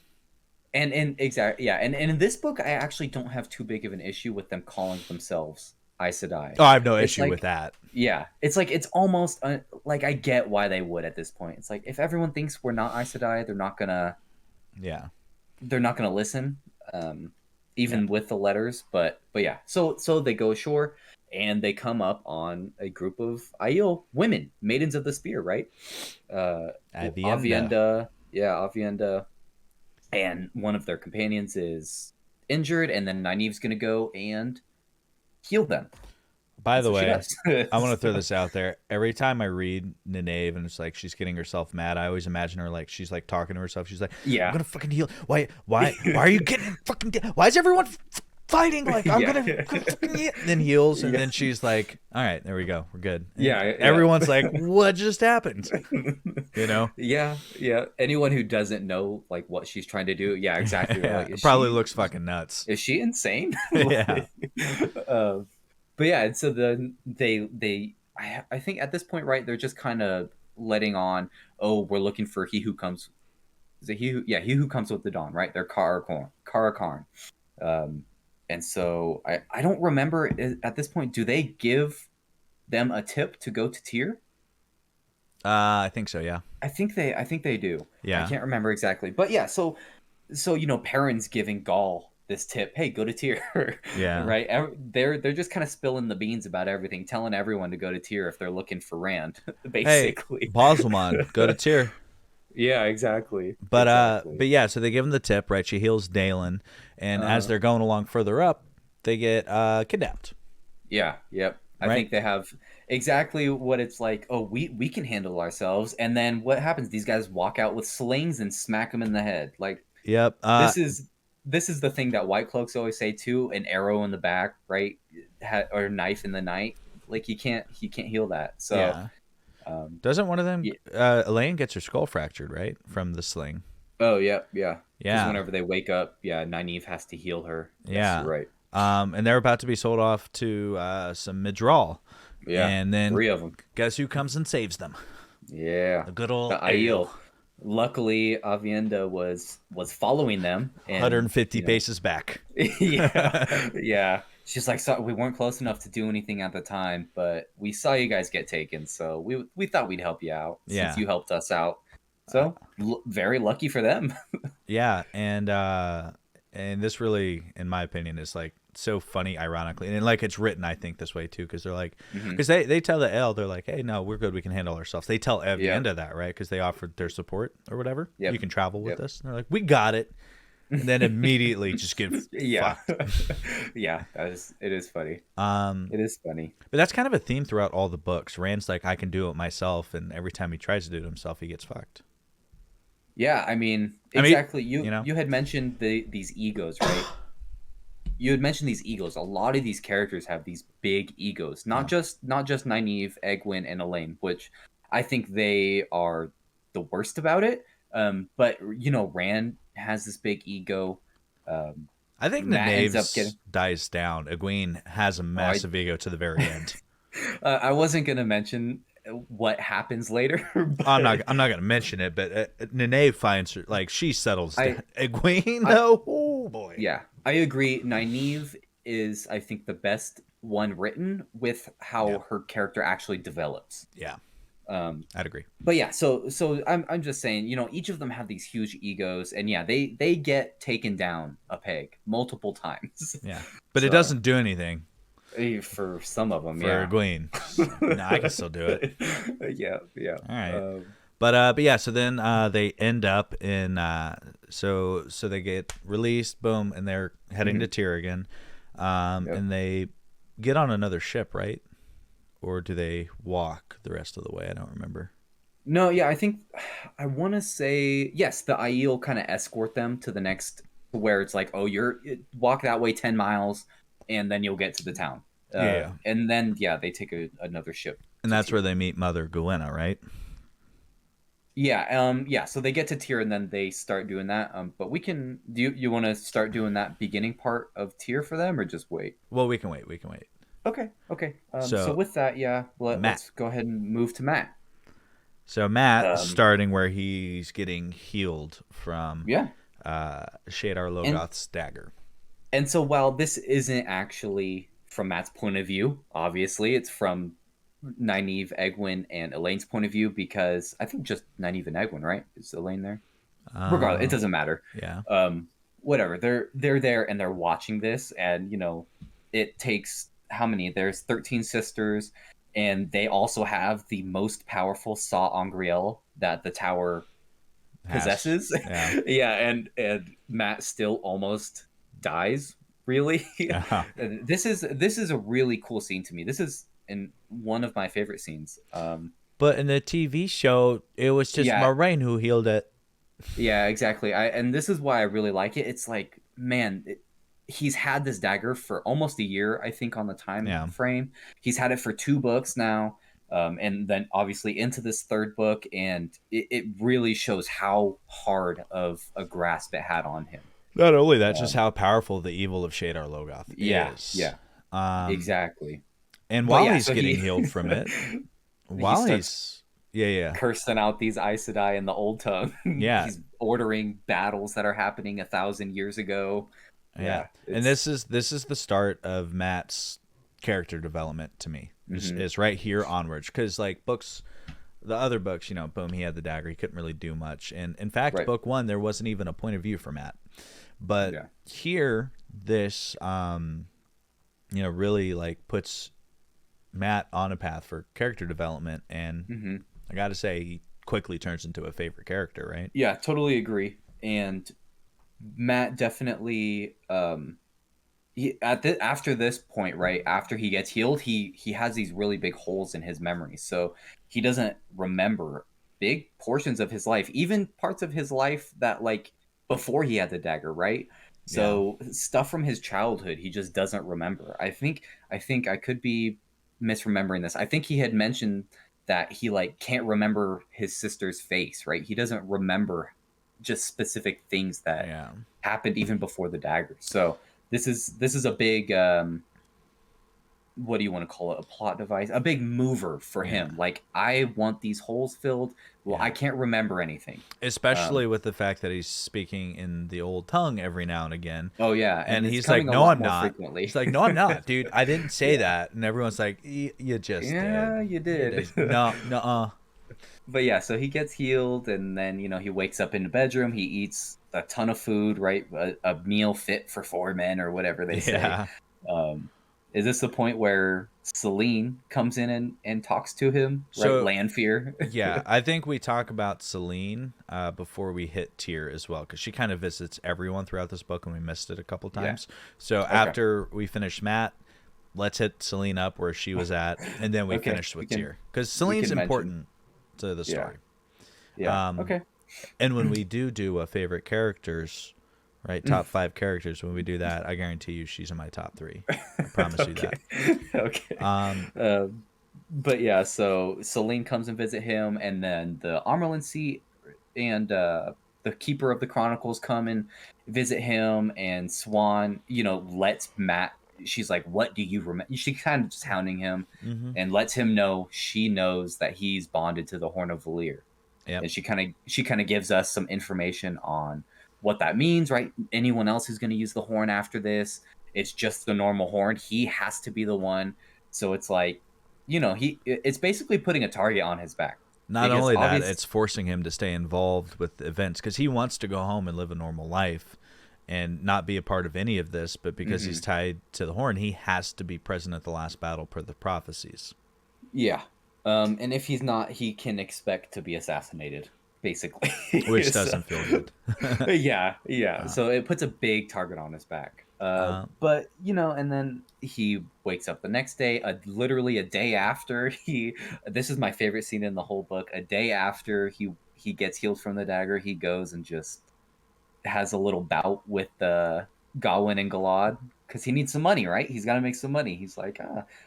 And exactly, yeah, and in this book, I actually don't have too big of an issue with them calling themselves Aes Sedai. Oh, I have no issue with that. Yeah, it's like it's almost like I get why they would at this point. It's like if everyone thinks we're not Aes Sedai, they're not gonna listen, even with the letters. But yeah, so they go ashore and they come up on a group of Aiel women, maidens of the spear, right? Avienda, Avienda, and one of their companions is injured, and then Nynaeve's gonna go and heal them. By the way, I want to throw this out there. Every time I read Nynaeve and it's like she's getting herself mad, I always imagine her like she's like talking to herself. She's like, "I'm gonna fucking heal. Why are you getting fucking? Why is everyone fighting? Like I'm gonna fucking heal." And then heals, and then she's like, "All right, there we go, we're good." And everyone's like, "What just happened?" You know? Yeah. Anyone who doesn't know like what she's trying to do, yeah, exactly. Like, it probably looks fucking nuts. Is she insane? Yeah. But yeah, and so then I think at this point, right, they're just kind of letting on, oh, we're looking for he who comes. Is it he who comes with the dawn, right? They're Karakarn. And so I don't remember at this point, do they give them a tip to go to Tyr? I think so, yeah. I think they do. Yeah. I can't remember exactly. But yeah, so Perrin's giving Gaul this tip, hey, go to Tyr. Yeah. Right? They're just kind of spilling the beans about everything, telling everyone to go to Tyr if they're looking for Rand, basically. Hey, Bosselman, go to Tyr. Yeah, exactly. But yeah, so they give him the tip, right? She heals Dalen, and as they're going along further up, they get kidnapped. Yeah, yep. I think they have exactly what it's like. Oh, we can handle ourselves, and then what happens? These guys walk out with slings and smack them in the head. Like, yep. This is the thing that White Cloaks always say too: an arrow in the back, right, or knife in the night. Like he can't heal that. So, yeah. Doesn't one of them? Elayne gets her skull fractured, right, from the sling. Oh yeah. Yeah. Whenever they wake up, Nynaeve has to heal her. Yeah. Yes, right. And they're about to be sold off to some Midral. Yeah. And then 3 of them. Guess who comes and saves them? Yeah. The good old Aiel. Luckily, Avienda was following them. And, 150 paces back. Yeah. She's like, so we weren't close enough to do anything at the time, but we saw you guys get taken, so we thought we'd help you out since you helped us out. So very lucky for them. Yeah, and this really, in my opinion, is like so funny, ironically, and like it's written, I think, this way too, because they're like, because they tell the L, they're like, hey, no, we're good, we can handle ourselves. They tell Avienda that, right, because they offered their support or whatever. You can travel with us, and they're like, we got it, and then immediately just get fucked. Yeah, it is funny. It is funny, but that's kind of a theme throughout all the books. Rand's like, I can do it myself, and every time he tries to do it himself, he gets fucked. Yeah, I mean, exactly. You had mentioned these egos, right? You had mentioned these egos. A lot of these characters have these big egos. Not just Nynaeve, Egwene, and Elayne, which I think they are the worst about it. But Rand has this big ego. I think Nynaeve dies down. Egwene has a massive ego to the very end. I wasn't gonna mention what happens later, I'm but not. I'm not gonna mention it, but Nynaeve finds her like she settles down. I, Egwene, I, though, oh boy. yeah, I agree. Nynaeve is, I think, the best one written with Yeah, how her character actually develops. yeah, Um, I'd agree. but yeah, so I'm just saying, each of them have these huge egos, and yeah, they get taken down a peg multiple times. Yeah, but it So doesn't do anything for some of them, for yeah. Egwene. She's like, no, I can still do it. Yeah, yeah. All right. Um, But yeah, so then they end up in so they get released, boom, and they're heading to mhm, Tyr again, yep. and they get on another ship, right? Or do they walk the rest of the way? I don't remember. No, yeah, I think I want to say yes. The Aiel kind of escort them to the next, where it's like, oh, walk that way 10 miles, and then you'll get to the town. Yeah, And then yeah, they take another ship and to that's where Tyr. they meet Mother Guenna, right? Yeah, yeah. So they get to Tyr, and then they start doing that. But we can. Do you want to start doing that beginning part of Tyr for them, or just wait? Well, we can wait. We can wait. Okay, okay. So So with that, yeah, Matt. let's go ahead and move to Matt. So Matt Um, starting where he's getting healed from yeah, Shadar and Logoth's dagger. so while this isn't actually from Matt's point of view, obviously it's from Nynaeve, Egwene, and Elayne's point of view because I think just Nynaeve and Egwene, right? Is Elayne there? Regardless, it Uh, doesn't matter. yeah. Whatever. They're there and they're watching this, and it takes how many? There's 13 sisters, and they also have the most powerful Saw Angriel that the tower Has. possesses. Yeah. Yeah, and Matt still almost dies. Really, Yeah. this is a really cool scene to me. This is in one of my favorite scenes. But in the TV show, it was just Yeah, Moraine who healed it. yeah, exactly. And this is why I really like it. It's like, man, he's had this dagger for almost a year, I think, on the time Yeah. frame. He's had it for 2 books now, and then obviously into this third book, and it really shows how hard of a grasp it had on him. Not only that, just Um, how powerful the evil of Shadar Logoth yeah, is. yeah, Um, exactly. and But while yeah, he's so getting he healed from it, he while starts he's yeah, yeah, cursing out these Aes Sedai in the old tongue. yeah, He's ordering battles that are happening 1,000 years ago. yeah, Yeah, and it's this is the start of Matt's character development to me. mhm, Is right here onwards because like books, the other books, boom, he had the dagger, he couldn't really do much, and in fact, right. book one there wasn't even a point of view for Matt, but Yeah. here this really like puts Matt on a path for character development, and Hmm. I gotta say he quickly turns into a favorite character, right? Yeah, totally agree. And Matt definitely after this point, right after he gets healed, he has these really big holes in his memory, so he doesn't remember big portions of his life, even parts of his life that like before he had the dagger, right? Yeah. So stuff from his childhood he just doesn't remember. I think I could be misremembering this. I think he had mentioned that he like can't remember his sister's face, right? He doesn't remember just specific things that Yeah. happened even before the dagger. So this is a big what do you want to call it? A plot device, a big mover for Yeah. him. Like I want these holes filled. Well, Yeah. I can't remember anything. Especially Um, with the fact that he's speaking in the old tongue every now and again. oh yeah, And and it's he's like, coming a no, lot I'm more not. frequently. He's like, no, I'm not, dude. I didn't say Yeah, that. And everyone's like, you just did. yeah, you You did. did. No, no. But yeah, so he gets healed, and then he wakes up in the bedroom. He eats a ton of food, right? A meal fit for 4 men, or whatever they say. Yeah. Um, is this the point where Salene comes in and talks to him, right? So, Lanfear. yeah, I think we talk about Salene before we hit Tyr as well, because she kind of visits everyone throughout this book, and we missed it a couple Yeah. times. So Okay. after we finish Matt, let's hit Selene up where she was at, and then we Okay. finish We with can Tyr, because we Selene's can mention. important to the Yeah. story. Yeah. Um, Okay. and when we do a favorite characters, right, top five characters, when we do that, I guarantee you she's in my top three. I promise you Okay. that. Okay. Um, But yeah, so Selene comes and visit him, and then the Amerlin seat and the Keeper of the Chronicles come and visit him, and Swan, lets Matt she's like, what do you remember? She kind of just hounding him Mm-hmm. and lets him know she knows that he's bonded to the Horn of Valir. Yep. And she kind of gives us some information on what that means, right? Anyone else who's going to use the horn after this, it's just the normal horn. He has to be the one. So it's like, it's basically putting a target on his back Not because only that, obviously, it's forcing him to stay involved with events because he wants to go home and live a normal life and not be a part of any of this, but because he's tied to the horn, he has to be present at the last battle per the prophecies. yeah. And if he's not, he can expect to be assassinated, basically. Which So, doesn't feel good. yeah, yeah. uh, So it puts a big target on his back. uh, But and then he wakes up the next day, literally a day after he. This is my favorite scene in the whole book. A day after he gets healed from the dagger, he goes and just has a little bout with Gawain and Galad because he needs some money, right? He's got to make some money. He's like,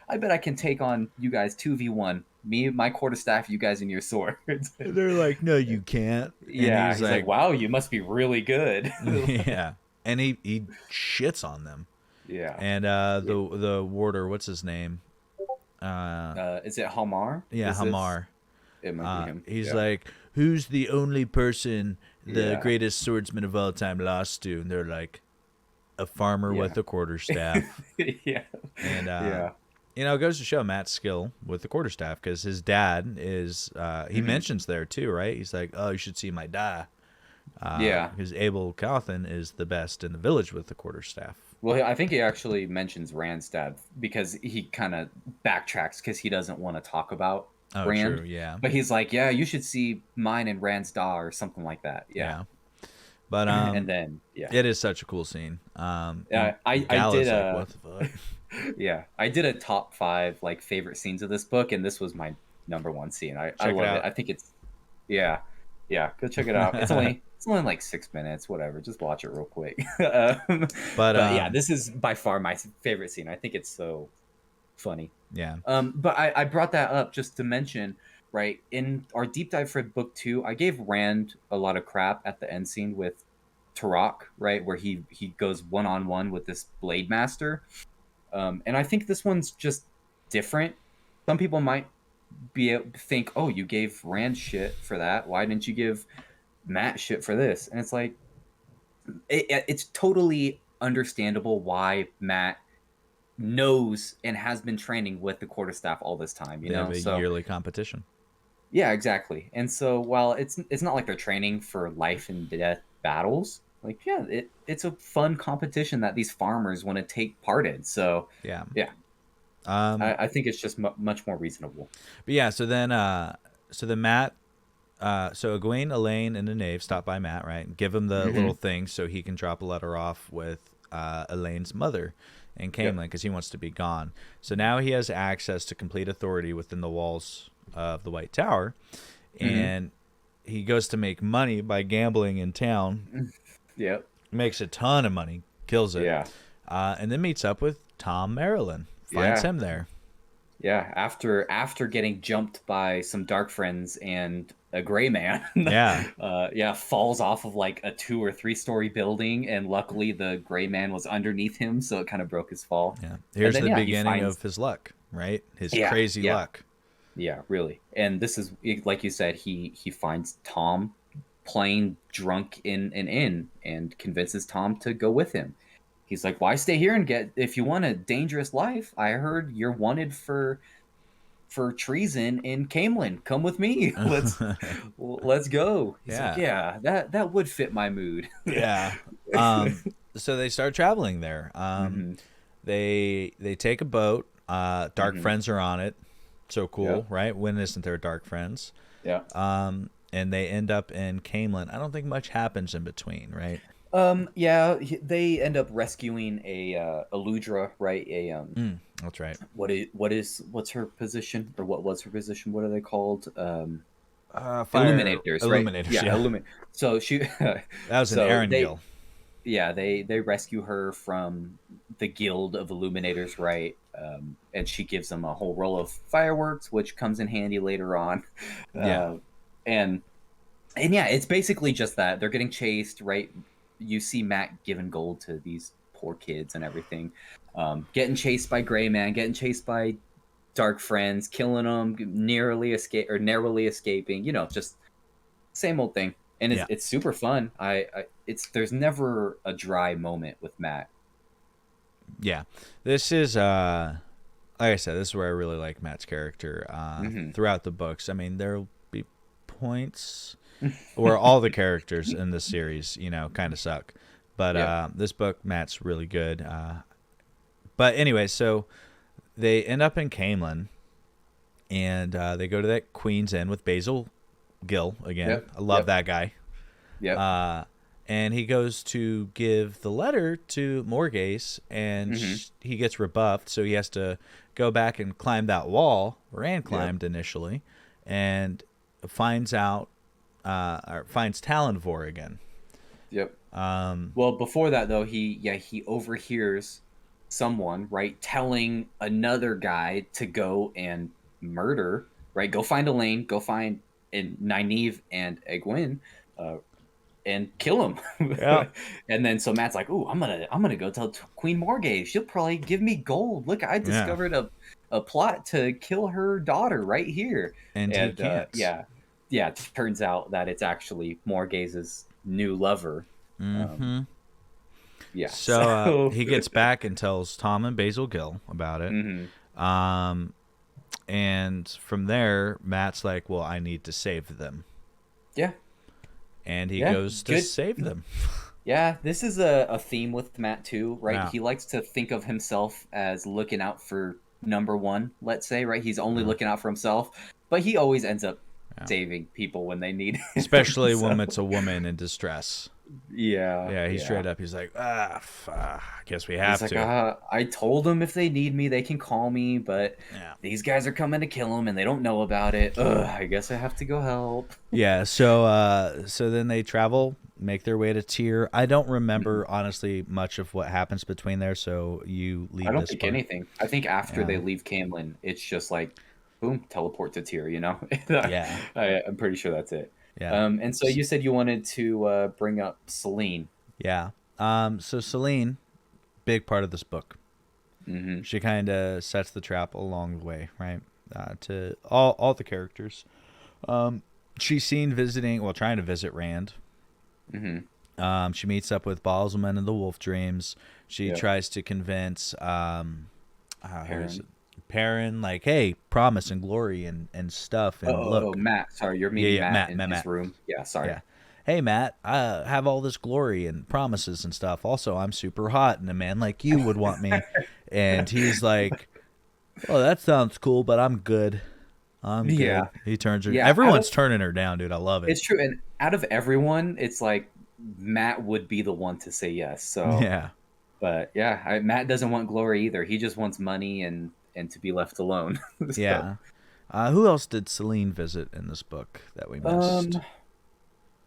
I bet I can take on you guys 2v1. Me, my quarterstaff, you guys, and your swords. they're like, no, you can't. And Yeah, he's he's like, like, wow, you must be really good. yeah. And he shits on them. Yeah. And the warder, what's his name? Is it Hamar? Yeah, Is Hamar. It might be him. He's Yeah. like, who's the only person the Yeah. greatest swordsman of all time lost to? And they're like, a farmer Yeah. with a quarterstaff. Yeah. And Yeah. it goes to show Matt's skill with the quarterstaff because his dad is. He mentions there too, right? He's like, "Oh, you should see my dad." Yeah. Because Abel Cawthon is the best in the village with the quarterstaff. Well, I think he actually mentions Rand's dad because he kind of backtracks because he doesn't want to talk about Oh, Rand. true. Yeah. But he's like, yeah, you should see mine and Rand's da or something like that. Yeah. But And then, yeah. it is such a cool scene. Yeah, I Gala's did like, what the fuck? yeah, I did a top 5 like favorite scenes of this book, and this was my number 1 scene. I Check it love out. it. I think it's yeah, go check it out. It's only like 6 minutes, whatever. Just watch it real quick. But yeah, this is by far my favorite scene. I think it's so funny. Yeah. But I brought that up just to mention, right, in our deep dive for book 2, I gave Rand a lot of crap at the end scene with Turok, right, where he goes one-on-one with this blade master. And I think this one's just different. Some people might think, oh, you gave Rand shit for that. Why didn't you give Matt shit for this? And it's like, it's totally understandable why Matt knows and has been training with the quarterstaff all this time. They have a yearly competition. Yeah, exactly. And so while it's not like they're training for life and death battles, like yeah, it's a fun competition that these farmers want to take part in. So Yeah. yeah, I think it's just much more reasonable. But yeah, so then Matt, so Egwene, Elayne, and Nynaeve stop by Matt, right, and give him the little thing so he can drop a letter off with Elaine's mother and Caemlyn because he wants to be gone. So now he has access to complete authority within the walls of the White Tower, and he goes to make money by gambling in town. Yep. Makes a ton of money, kills it. Yeah. And then meets up with Tom Marilyn. Finds him there. Yeah, after getting jumped by some dark friends and a gray man. Yeah. Falls off of like a 2 or 3 story building, and luckily the gray man was underneath him, so it kind of broke his fall. Yeah. Here's then, the beginning of his luck, right? His crazy luck. Yeah, really. And this is, like you said, he finds Tom playing drunk in an inn and convinces Tom to go with him. He's like, why stay here and if you want a dangerous life, I heard you're wanted for treason in Caemlyn. Come with me. Let's go. He's like, yeah, that would fit my mood. Yeah. So they start traveling there. They take a boat. Dark friends are on it. So cool, right? When isn't there dark friends? Yeah. And they end up in Caemlyn. I don't think much happens in between, right? Yeah, they end up rescuing a Ludra, right? That's right. What's her position, or what was her position? What are they called? Illuminators, right? Illuminators, yeah. So she that was an Arendelle. Yeah, they rescue her from the guild of Illuminators, right? And she gives them a whole roll of fireworks, which comes in handy later on. And yeah, it's basically just that they're getting chased, right? You see Matt giving gold to these poor kids and everything. Getting chased by Gray Man, getting chased by dark friends, killing them, narrowly escaping. Just same old thing. And it's Yeah. it's super fun. It's there's never a dry moment with Matt. Yeah. This is like I said, this is where I really like Matt's character throughout the books. I mean, there'll be points where all the characters in this series, kind of suck. But this book, Matt's really good. But anyway, so they end up in Camelin, and they go to that Queen's Inn with Basil Gill again. Yep. I love Yep. that guy. Yep. And he goes to give the letter to Morghese, and he gets rebuffed, so he has to go back and climb that wall Rand climbed initially, and finds Talonvor again. Yep. Well, before that though, he overhears someone, right, telling another guy to go and murder, right? Go find Elayne, go find Nynaeve and Egwene, and kill him. Yeah. And then so Matt's like, "Ooh, I'm gonna go tell Queen Morghese. She'll probably give me gold. Look, I discovered a plot to kill her daughter right here." And he can't. Yeah. Turns out that it's actually Morghese's new lover. Yeah. So he gets back and tells Tom and Basil Gill about it. And from there, Matt's like, "Well, I need to save them." Yeah. And he goes to save them. Yeah, this is a theme with Matt too, right? Yeah. He likes to think of himself as looking out for number one, let's say, right? He's only looking out for himself, but he always ends up saving people when they need him. Especially when it's a woman in distress. Yeah. He's straight up. He's like, I guess we have to. I told them if they need me, they can call me, but these guys are coming to kill him and they don't know about it. I guess I have to go help. Yeah, so then they travel, make their way to Tyr. I don't remember, honestly, much of what happens between there, so you leave this I don't think part. anything. I think after they leave Camelin, it's just like, boom, teleport to Tyr, Yeah. I'm pretty sure that's it. Yeah. And so you said you wanted to bring up Salene. Yeah. So Salene, big part of this book. She kind of sets the trap along the way, right? To all the characters. She's seen trying to visit Rand. She meets up with Baalzman and the Wolf Dreams. She tries to convince Perrin, like, hey, promise and glory and stuff. And look, Matt. Sorry, you're meeting Matt in his Matt. room. Yeah, sorry. Yeah. Hey, Matt, I have all this glory and promises and stuff. Also, I'm super hot, and a man like you would want me. And he's like, well, that sounds cool, but I'm good. I'm good. Yeah. He turns her. Yeah, Everyone's turning her down, dude. I love it. It's true. And out of everyone, it's like Matt would be the one to say yes. So Yeah. But yeah, Matt doesn't want glory either. He just wants money and to be left alone. So, Yeah. Who else did Salene visit in this book that we missed?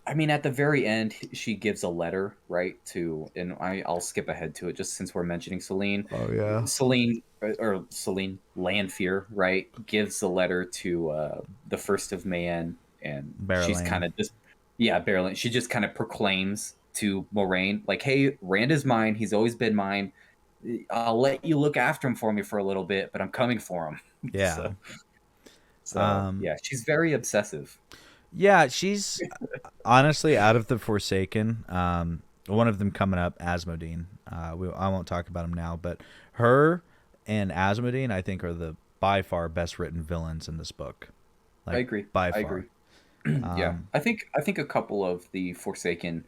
I mean, at the very end, she gives a letter, right? And I'll skip ahead to it just since we're mentioning Salene. Oh, yeah. Salene Lanfear, right? Gives the letter to the First of Mayenne, and she's Elayne. kind of just, Elayne. She just kind of proclaims to Moraine, like, hey, Rand is mine. He's always been mine. I'll let you look after him for me for a little bit, but I'm coming for him. Yeah. So she's very obsessive. Yeah, she's honestly out of the Forsaken. One of them coming up, Asmodene. I won't talk about him now, but her and Asmodene, I think, are the by far best written villains in this book. I agree. By far. I agree. I think a couple of the Forsaken,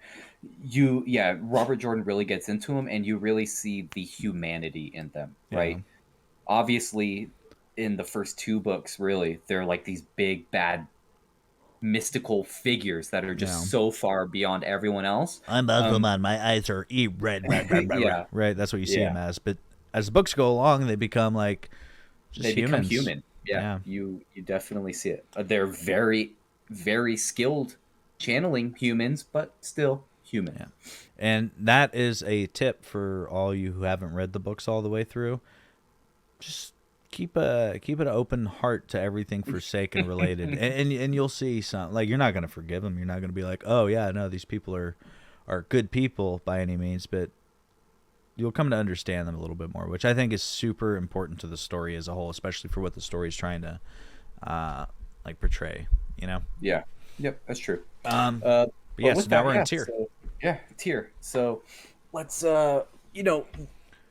Robert Jordan really gets into them, and you really see the humanity in them, right? Obviously, in the first two books, really, they're like these big bad mystical figures that are just so far beyond everyone else. I'm Aquaman. My eyes are red. Yeah. Right. That's what you see them as. But as the books go along, they become like just they humans. become human. Yeah. You definitely see it. They're very, very skilled channeling humans, but still human. Yeah. And that is a tip for all you who haven't read the books all the way through. Just keep an open heart to everything Forsaken related, and you'll see some, like, you're not gonna forgive them. You're not gonna be like, oh yeah, no, these people are good people by any means, but you'll come to understand them a little bit more, which I think is super important to the story as a whole, especially for what the story is trying to like portray. You know. Yeah. Yep, that's true. But But yeah, so with now that, we're in yeah. tier. So yeah, tier. So let's you know,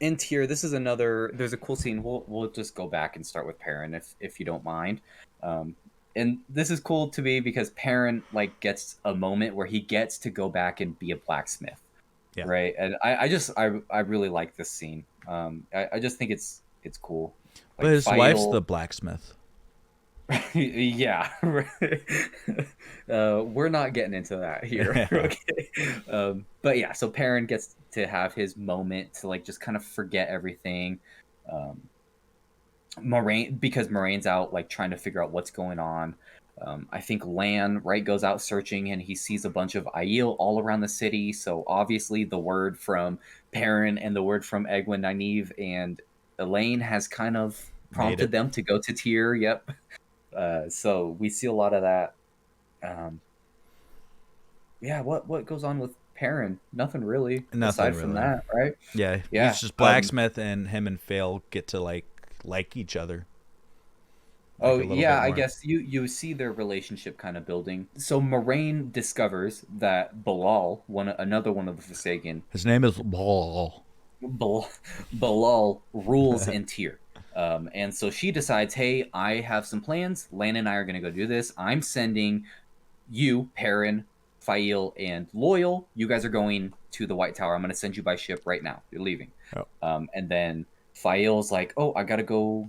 in tier, this is another. There's a cool scene. We'll just go back and start with Perrin, if you don't mind. Um, and this is cool to me because Perrin like gets a moment where he gets to go back and be a blacksmith, Yeah. right? And I really like this scene. I just think it's cool. But Like his wife's the Fael, blacksmith. yeah. We're not getting into that here. Yeah. Okay. But yeah, so Perrin gets to have his moment to like just kind of forget everything. Um, Moraine, because Moraine's out like trying to figure out what's going on. I think Lan, right, goes out searching and he sees a bunch of Aiel all around the city. So obviously the word from Perrin and the word from Egwene, Nynaeve, and Elayne has kind of Made it. prompted them to go to Tyr. Yep. So we see a lot of that. Um, yeah, what goes on with Perrin? Nothing really, Nothing aside from really. that, right? Yeah, Yeah. he's just blacksmith, and him and Fail get to like each other like Oh a little yeah, bit I more. guess you see their relationship kind of building. So Moraine discovers that Balal, another one of the Forsaken, His name is Ball. Bal- Balal rules in Tyr. And so she decides, hey, I have some plans. Lan and I are going to go do this. I'm sending you, Perrin, Fael, and Loyal. You guys are going to the White Tower. I'm going to send you by ship right now. You're leaving. Oh. And then Fael's like, oh, I got to go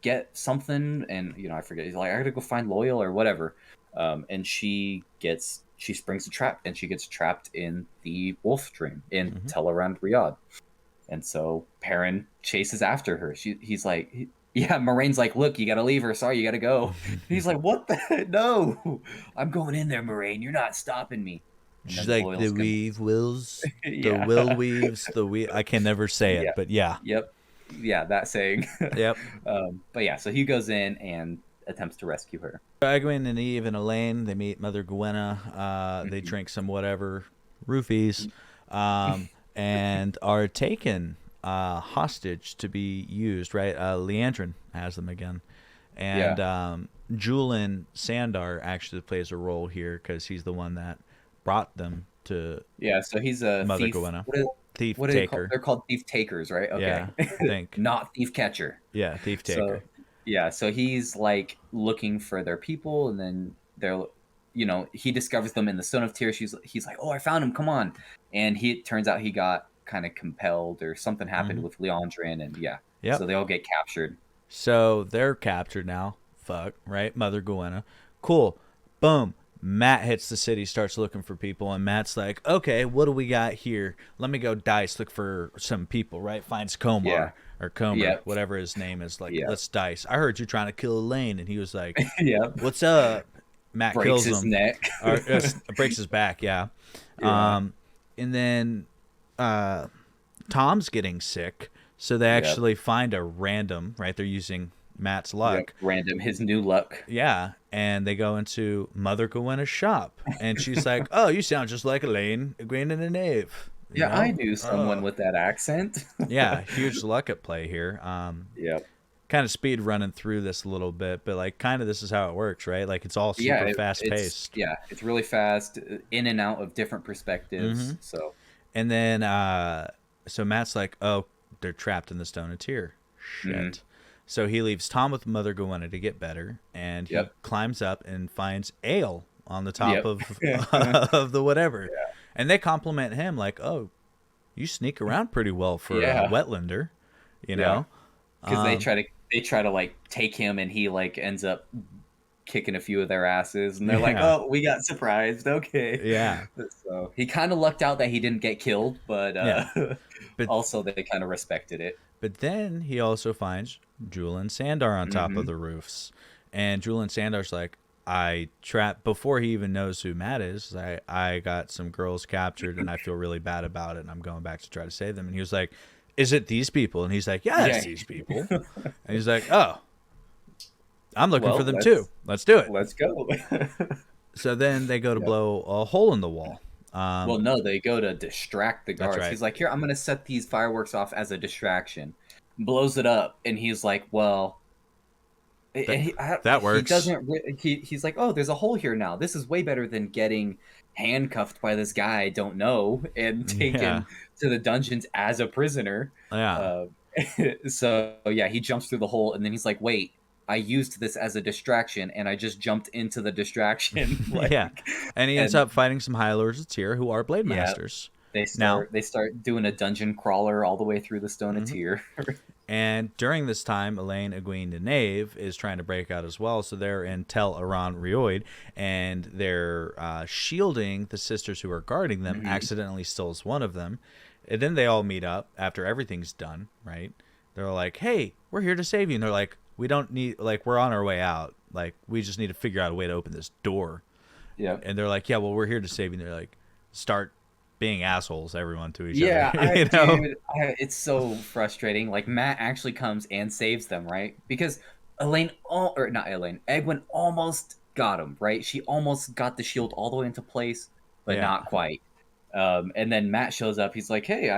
get something. And, I forget. He's like, I got to go find Loyal or whatever. And she springs a trap and she gets trapped in the wolf dream in Mm-hmm. Tel'aran'rhiod. Riyadh. And so Perrin chases after her. He's like, yeah, Moraine's like, look, you got to leave her. Sorry, you got to go. And he's like, what the? No, I'm going in there, Moraine. You're not stopping me. And She's then like the Loyal's gonna, weave wills, the yeah, will weaves, the we. I can never say it, yeah, but yeah, yep, yeah, that saying. yep. But yeah, so he goes in and attempts to rescue her. Egwene and Eve and Elayne, they meet Mother Gwenna. They Mhm. drink some whatever roofies, and are taken hostage to be used. Right, Leandrin has them again, and Yeah, Julian Sandar actually plays a role here because he's the one that brought them to yeah. So he's a Mother thief. Gwenna, What is, thief what are they called? taker. They're called thief takers, right? Okay, Yeah, I think. not thief catcher. Yeah, thief So taker. yeah, so he's like looking for their people, and then he discovers them in the Stone of Tears. He's like, oh, I found him, come on. And it turns out he got kind of compelled or something happened Mm-hmm. with Leandrin, and yeah, Yep. so they all get captured. So they're captured now. Fuck, right? Mother Gwenna. Cool. Boom. Matt hits the city, starts looking for people, and Matt's like, okay, what do we got here? Let me go dice, look for some people, right? Finds Yeah, Komar or Comer, yep, whatever his name is. Like, yeah, let's dice. I heard you trying to kill Elayne. And he was like, yep. what's up? Matt Breaks kills his him. neck. Or breaks his back, yeah. Yeah, And then Tom's getting sick, so they yep, actually find a random, right? They're using Matt's yep. luck. Random, his new luck. Yeah, and they go into Mother Gwenna's shop, and she's like, "Oh, you sound just like Elayne, Egwene, and Nynaeve." You Yeah, I know? knew someone Oh, with that accent. yeah, huge luck at play here. Yep. Kind of speed running through this a little bit, but like, kind of this is how it works, right? Like, it's all Yeah, super fast paced. it's really fast, in and out of different Mm-hmm. perspectives. So And then, so Matt's like, "Oh, they're trapped in the Stone of Tyr." mhm, Shit. So he leaves Tom with Mother Gwenna to get better, and he yep, climbs up and finds Ale on the top yep. of of the whatever, and they compliment him like, "Oh, you sneak around pretty well for a Yeah, wetlander," you yeah. know. Because Um, they try to like take him, and he like ends up kicking a few of their asses, and they're like, yeah, "Oh, we got surprised." Okay, yeah, so he kind of lucked out that he didn't get killed, but yeah. But also they kind of respected it. then he also finds Jewel and Sandar on top of Hmm. the roofs, and Jewel and Sandar's like, "I trapped before he even knows who Matt is. I got some girls captured, and I feel really bad about it, and I'm going back to try to save them." And he was like, "Is it these people?" And he's like, "Yeah, it's Yeah. these people." And he's like, "Oh, I'm looking for Well, them too. Let's do it." let's go. So then they go to Yep. blow a hole in the wall. Well, no, they go to distract the That's guards. right. He's like, "Here, I'm gonna set these fireworks off as a distraction." Blows it up, and he's like, "Well." That that He works. doesn't. He's like, "Oh, there's a hole here now. This is way better than getting handcuffed by this guy I don't know and Yeah. taken to the dungeons as a prisoner." Yeah. Uh, so yeah, he jumps through the hole, and then he's like, "Wait, I used this as a distraction, and I just jumped into the distraction." Yeah. Like, And he ends and up fighting some High Lords of Tyr who are Blade yeah, Masters. they Now, start doing a dungeon crawler all the way through the Stone of mhm. Tyr. And during this time, Elayne, Egwene, and Nynaeve is trying to break out as well. So they're in Tel Aran Rioid, and they're shielding the sisters who are guarding them. Mhm. Accidentally steals one of them, and then they all meet up after everything's done. Right? They're like, "Hey, we're here to save you," and they're like, "We don't need like we're on our way out. Like we just need to figure out a way to open this door." Yeah. And they're like, "Yeah, well, we're here to save you." And they're like, "Start being assholes, everyone to each other." Yeah, you know? dude, it's so frustrating. Like Matt actually comes and saves them, right? Because Elaine, or not Elaine, Egwene almost got him, right? She almost got the shield all the way into place, but Yeah. not quite. And then Matt shows up. He's like, "Hey,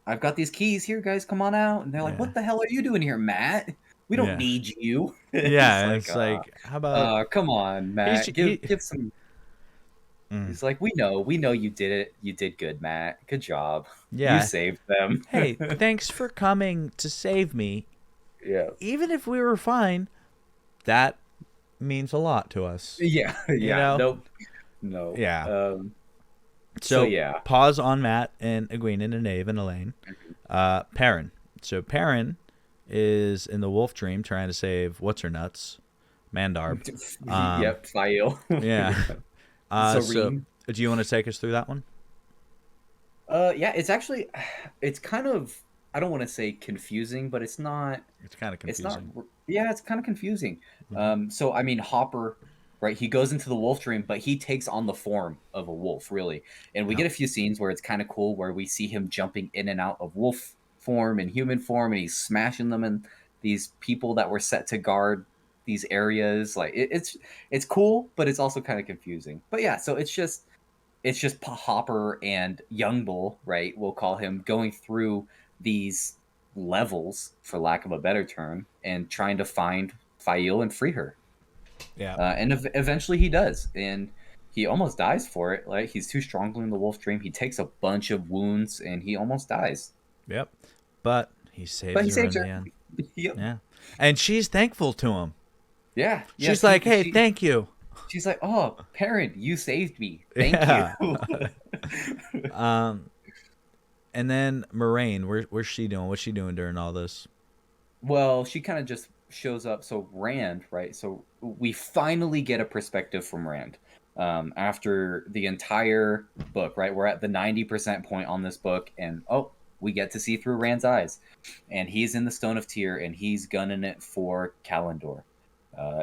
I've got these keys here, guys. Come on out." And they're like, Yeah. "What the hell are you doing here, Matt? We don't Yeah. need you." He's Yeah, and like, it's like, how about come on, he's Matt, he? give some." Mm, He's like, we know you did it. You did good, Matt. Good job. You yeah. saved them." Hey, thanks for coming to save me. Yeah. Even if we were fine, that means a lot to us. Yeah, You yeah. know? Nope. No. Yeah. So So yeah. pause on Matt and Egwene and Nynaeve and Elayne. Perrin. So Perrin is in the Wolf Dream trying to save what's her nuts, Mandarb. Um, Yep, Fail. yeah. So Zareen. do you want to take us through that one? Yeah, it's actually it's kind of, I don't want to say confusing, but It's kind of it's not confusing. yeah, it's kind of confusing. Hmm. So I mean Hopper, right, he goes into the wolf dream, but he takes on the form of a wolf, really. And we Yeah. get a few scenes where it's kind of cool where we see him jumping in and out of wolf form and human form, and he's smashing them and these people that were set to guard these areas. Like it's cool, but it's also kind of confusing. But yeah, so it's just Hopper and Young Bull, right? We'll call him, going through these levels, for lack of a better term, and trying to find Fail and free her. Yeah. And eventually he does, and he almost dies for it. Like, he's too strong in the wolf dream. He takes a bunch of wounds, and he almost dies. Yep. But he But saves he her saves in the her. end. Yep. Yeah. And she's thankful to him. Yeah. Yeah. She's like, "Hey, thank you." She's like, "Oh, Perrin, you saved me. Thank you." Yeah. um, and then Moraine, where's she doing? What's she doing during all this? Well, she kind of just shows up. So Rand, right? So we finally get a perspective from Rand after the entire book, right? We're at the 90% point on this book, and oh, we get to see through Rand's eyes, and he's in the Stone of Tyr, and he's gunning it for Kalendor,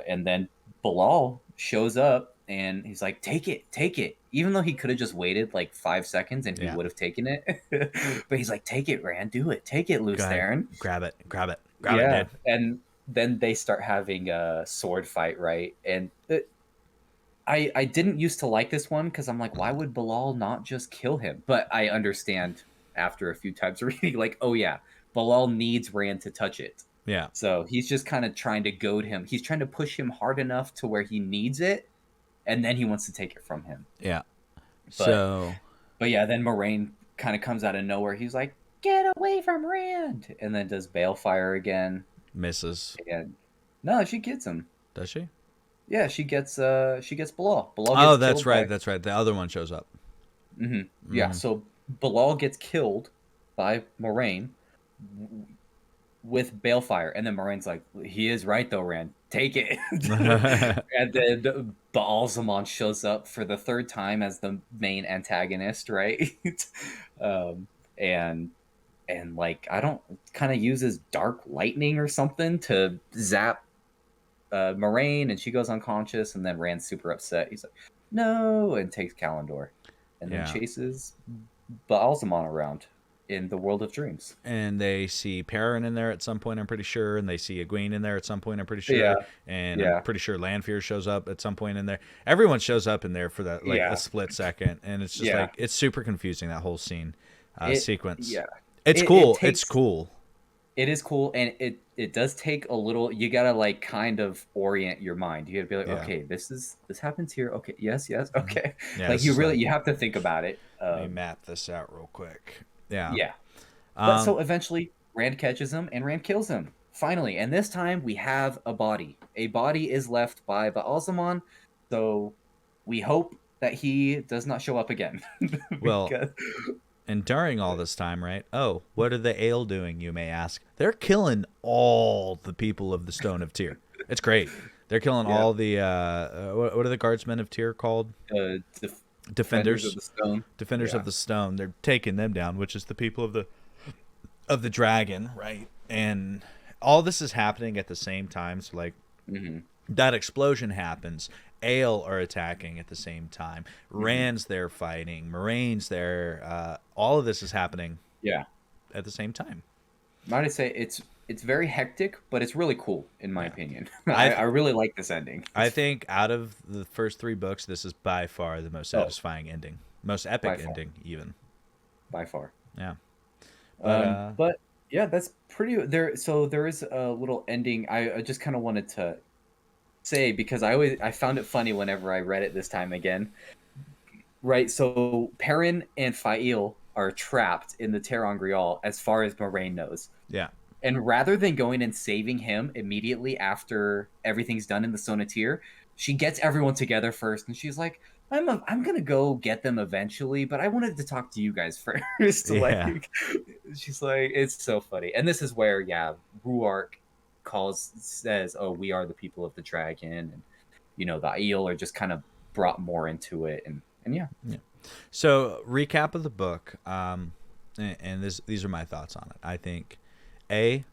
and then Bilal shows up, and he's like, take it," even though he could have just waited like 5 seconds and he Yeah. would have taken it. But he's like, "Take it, Rand, do it, take it, Go Loose ahead. Theron." Grab it. Grab it. Grab it, Yeah, dude. and then they start having a sword fight, right? And I didn't used to like this one because I'm like, why would Bilal not just kill him? But I understand after a few times reading, like, oh yeah, Bilal needs Rand to touch it. Yeah. So he's just kind of trying to goad him. He's trying to push him hard enough to where he needs it, and then he wants to take it from him. Yeah. But So but yeah, then Moraine kind of comes out of nowhere. He's like, "Get away from Rand!" And then does Balefire again. misses. And no, she gets him. Does she? Yeah, she gets Bilal. Bilal Oh, gets that's killed right. by. That's right. The other one shows up. Yeah, Mm. so Bilal gets killed by Moraine with Balefire, and then Moraine's like, "He is right though, Rand. Take it." And then Baalzamon shows up for the third time as the main antagonist, right? um, and like, I don't, kind of uses dark lightning or something to zap Moraine, and she goes unconscious, and then Rand's super upset. He's like, "No," and takes Kalendor, and then Yeah. chases Baalzamon around. in the world of dreams. And they see Perrin in there at some point, I'm pretty sure, and they see Egwene in there at some point, I'm pretty Yeah, sure, and I'm yeah, pretty sure Lanfear shows up at some point in there. Everyone shows up in there for that like a yeah, split second, and it's just yeah. like it's super confusing, that whole scene sequence. Yeah. It's It cool. It's takes cool. it is cool, and it does take a little. You gotta like kind of orient your mind. You gotta be like, Yeah. okay, this happens here. Okay, yes, yes, Hmm. okay. Yeah, Like this is like, you have to think about it. let me map this out real quick. Yeah. Yeah. But Um, so eventually, Rand catches him, and Rand kills him finally. And this time, we have a body. A body is left by Baalzamon, so we hope that he does not show up again. well, Because and during all this time, right? Oh, what are the Ale doing, you may ask? They're killing all the people of the Stone of Tyr. It's great. They're killing yeah, all the what are the guardsmen of Tyr called? defenders of Defenders. the stone. Defenders Yeah. of the Stone. They're taking them down, which is the people of the dragon, right? And all this is happening at the same time. So like Hmm. that explosion happens. Ale are attacking at the same time. Hmm. Rand's there fighting. Moraine's there. All of this is happening Yeah. at the same time. Might I say it's very hectic, but it's really cool in my Yeah. opinion. I I really like this ending. I think out of the first three books, this is by far the most Oh, satisfying ending, most by epic far, ending, even. by far. Yeah, but But yeah, that's pretty there. So there is a little ending. I just kind of wanted to say because I found it funny whenever I read it this time again. Right. So Perrin and Fail are trapped in the Terran as far as Moraine knows. yeah, And rather than going and saving him immediately after everything's done in the Sonatir, she gets everyone together first, and she's like, I'm gonna go get them eventually, but I wanted to talk to you guys first." yeah, Like, she's like, it's so funny, and this is where Ruark says, "Oh, we are the people of the dragon," and the Aiel are just kind of brought more into it, and yeah, yeah. So recap of the book, and these are my thoughts on it. I think, a,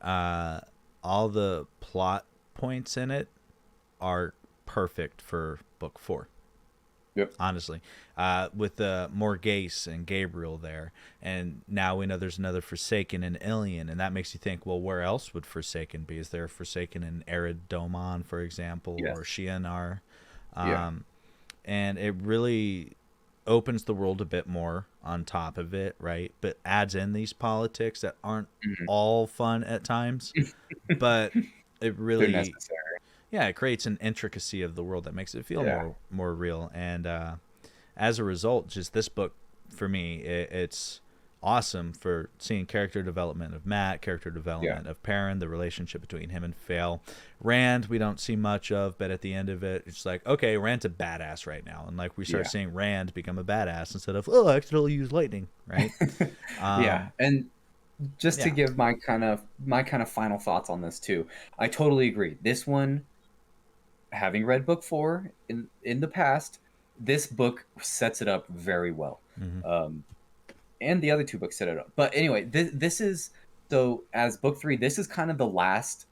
uh, all the plot points in it are perfect for book 4. yep, Honestly, with the Morghese and Gabriel there, and now we know there's another Forsaken in Ilion, and that makes you think, well, where else would Forsaken be? Is there a Forsaken in Ered Doman, for example, or yes, Shianar? yeah, Um, and it really opens the world a bit more on top of it, right? But adds in these politics that aren't mhm. all fun at times, but it They're really, necessary, yeah, it creates an intricacy of the world that makes it feel yeah, more real. And as a result, just this book for me, it's awesome for seeing character development of Matt, character yeah, development of Perrin, the relationship between him and Fail. Rand, we don't see much of, but at the end of it, it's like, okay, Rand's a badass right now, and like we start yeah. seeing Rand become a badass instead of, oh, I accidentally use lightning, right? Yeah, Um, and just to yeah, give my kind of final thoughts on this too, I totally agree. This one, having read book 4 in the past, this book sets it up very well. hmm Um, and the other two books set it up. But anyway, this is so as book 3, this is kind of the last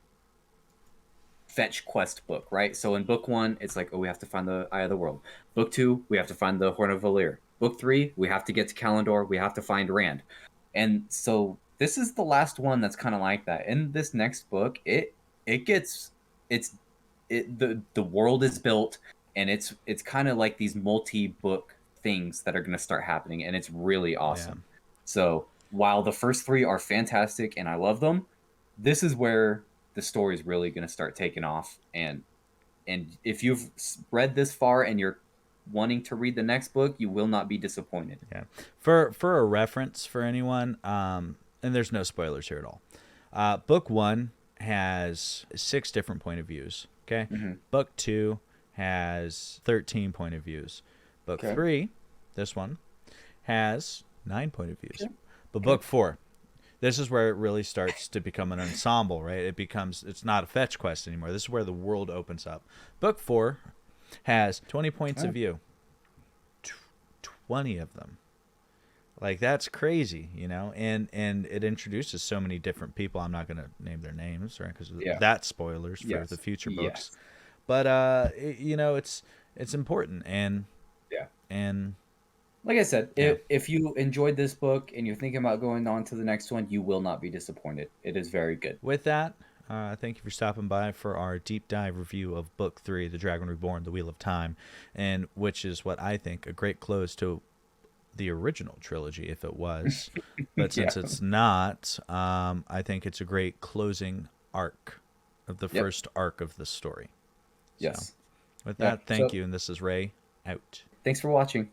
fetch quest book, right? So in book 1, it's like, oh, we have to find the Eye of the World. Book 2, we have to find the Horn of Valir. Book 3, we have to get to Kalandor. We have to find Rand. And so this is the last one that's kind of like that. In this next book, it gets it's the world is built, and it's kind of like these multi-book things that are going to start happening, and it's really yeah. awesome. So while the first 3 are fantastic and I love them, this is where the story is really going to start taking off. And if you've read this far and you're wanting to read the next book, you will not be disappointed. Yeah. For a reference for anyone, and there's no spoilers here at all. Book 1 has 6 different point of views. Okay. Hmm. Book 2 has 13 point of views. Book Okay. 3, this one, has 9 point of views. Okay. But Okay. book 4, this is where it really starts to become an ensemble, right? It's not a fetch quest anymore. This is where the world opens up. Book 4 has 20 points Okay. of view. 20 of them. Like that's crazy, and it introduces so many different people. I'm not going to name their names, right? Because Yeah. that's spoilers for the Yes. future books. Yes. But it's important, and Yeah. and Like I said, Yeah. if you enjoyed this book and you're thinking about going on to the next one, you will not be disappointed. It is very good. With that, thank you for stopping by for our deep dive review of Book 3, The Dragon Reborn, The Wheel of Time, and which is what I think a great close to the original trilogy, if it was. But Yeah. since it's not, I think it's a great closing arc of the Yep. first arc of the story. So, Yes. with Yeah. that, thank So you. And this is Ray out. thanks for watching.